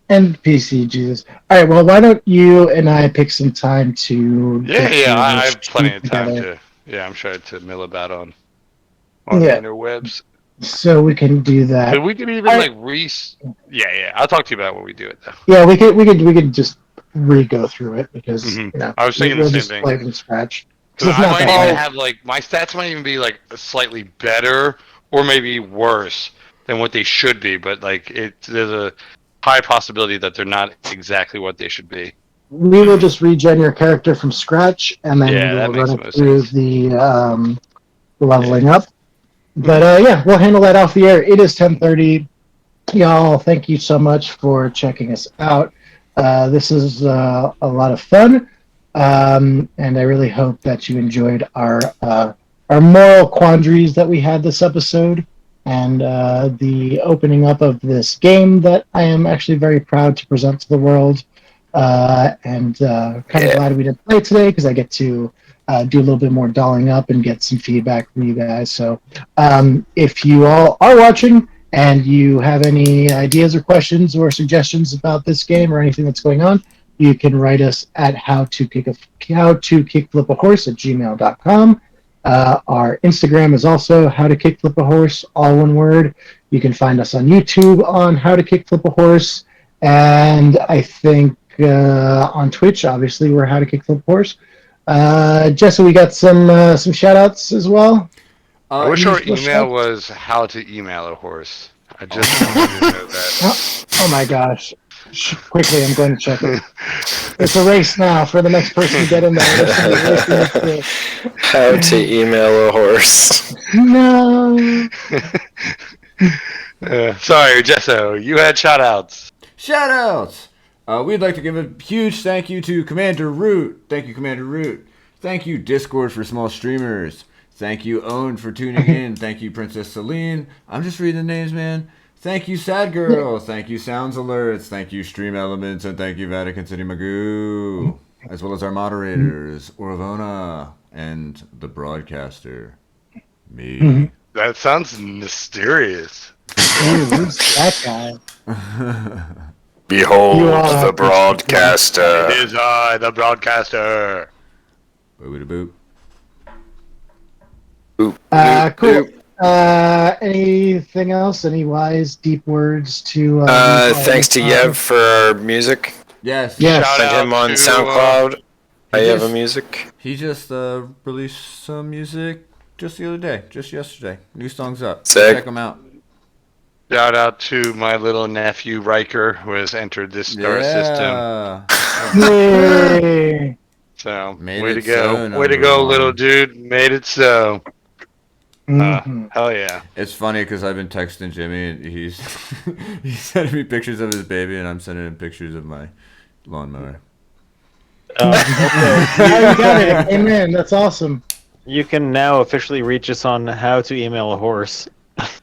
And PC, Jesus. All right, well, why don't you and I pick some time to... I have plenty of time to... Yeah, I'm sure to mill about on the interwebs. So we can do that. But we can even Yeah, I'll talk to you about what we do it though. Yeah, we could just re-go through it, because I was thinking the same thing. Play from scratch. I might even have my stats might even be like slightly better or maybe worse than what they should be, but there's a high possibility that they're not exactly what they should be. We will just regen your character from scratch, and then we'll run it through the leveling up. But we'll handle that off the air. It is 10:30. Y'all, thank you so much for checking us out. This is a lot of fun, and I really hope that you enjoyed our moral quandaries that we had this episode, and the opening up of this game that I am actually very proud to present to the world, and kind of glad we didn't play today, because I get to do a little bit more dolling up and get some feedback from you guys. So if you all are watching and you have any ideas or questions or suggestions about this game or anything that's going on, you can write us at howtokickflipahorse@gmail.com. Our Instagram is also howtokickflipahorse, all one word. You can find us on YouTube on How to Kick Flip a Horse, and I think on Twitch, obviously, we're How to Kick Flip a Horse. Jesse, we got some shout outs as well. I wish our email was how to email a horse. I just wanted to know that. Oh my gosh. Quickly, I'm going to check it. It's a race now for the next person to get in there. How to email a horse. No. Sorry, Jesso, you had shoutouts. Shoutouts! We'd like to give a huge thank you to Commander Root. Thank you, Commander Root. Thank you, Discord for small streamers. Thank you, Owen, for tuning in. Thank you, Princess Celine. I'm just reading the names, man. Thank you, Sad Girl. Thank you, Sounds Alerts. Thank you, Stream Elements. And thank you, Vatican City Magoo. As well as our moderators, Oravona, and the broadcaster, me. That sounds mysterious. Who's that guy? Behold You are the broadcaster. It is I, the broadcaster. Boop boop. Boop, Cool. boop. Anything else? Any wise, deep words to? Thanks to Yev for our music. Yes. Yes. Shout Find out him on to, SoundCloud. I he have just- a music. He just released some music just the other day, just yesterday. New song's up. Sick. Check him out. Shout out to my little nephew Riker, who has entered this star system. Yay. So, Made way it to go. so, Way to number go, one. little dude. Made it so. Mhm. Hell yeah. It's funny because I've been texting Jimmy and he's sending me pictures of his baby and I'm sending him pictures of my lawnmower. Now you got it. Amen. That's awesome. You can now officially reach us on how to email a horse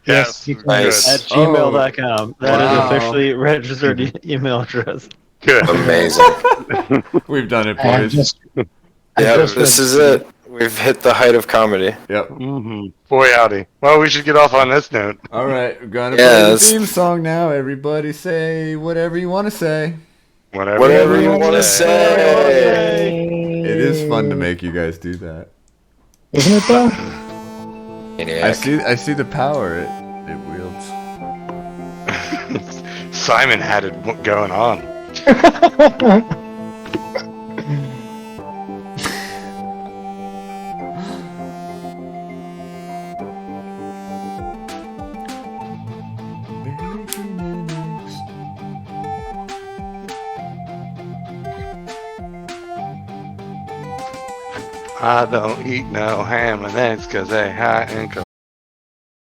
Yes, you can. Nice. at gmail.com. That is Wow. officially registered email address. Good. Amazing. We've done it, I have boys. just. I Yeah, just this read- is it. We've hit the height of comedy. Yep. Boy, howdy. Well, we should get off on this note. All right, we're gonna play the Yes. theme song now. Everybody say whatever you want to say. Whatever you want to say. It is fun to make you guys do that. Isn't it though? Maniac. I see the power it wields. Simon had it going on. I don't eat no ham and eggs 'cause they high in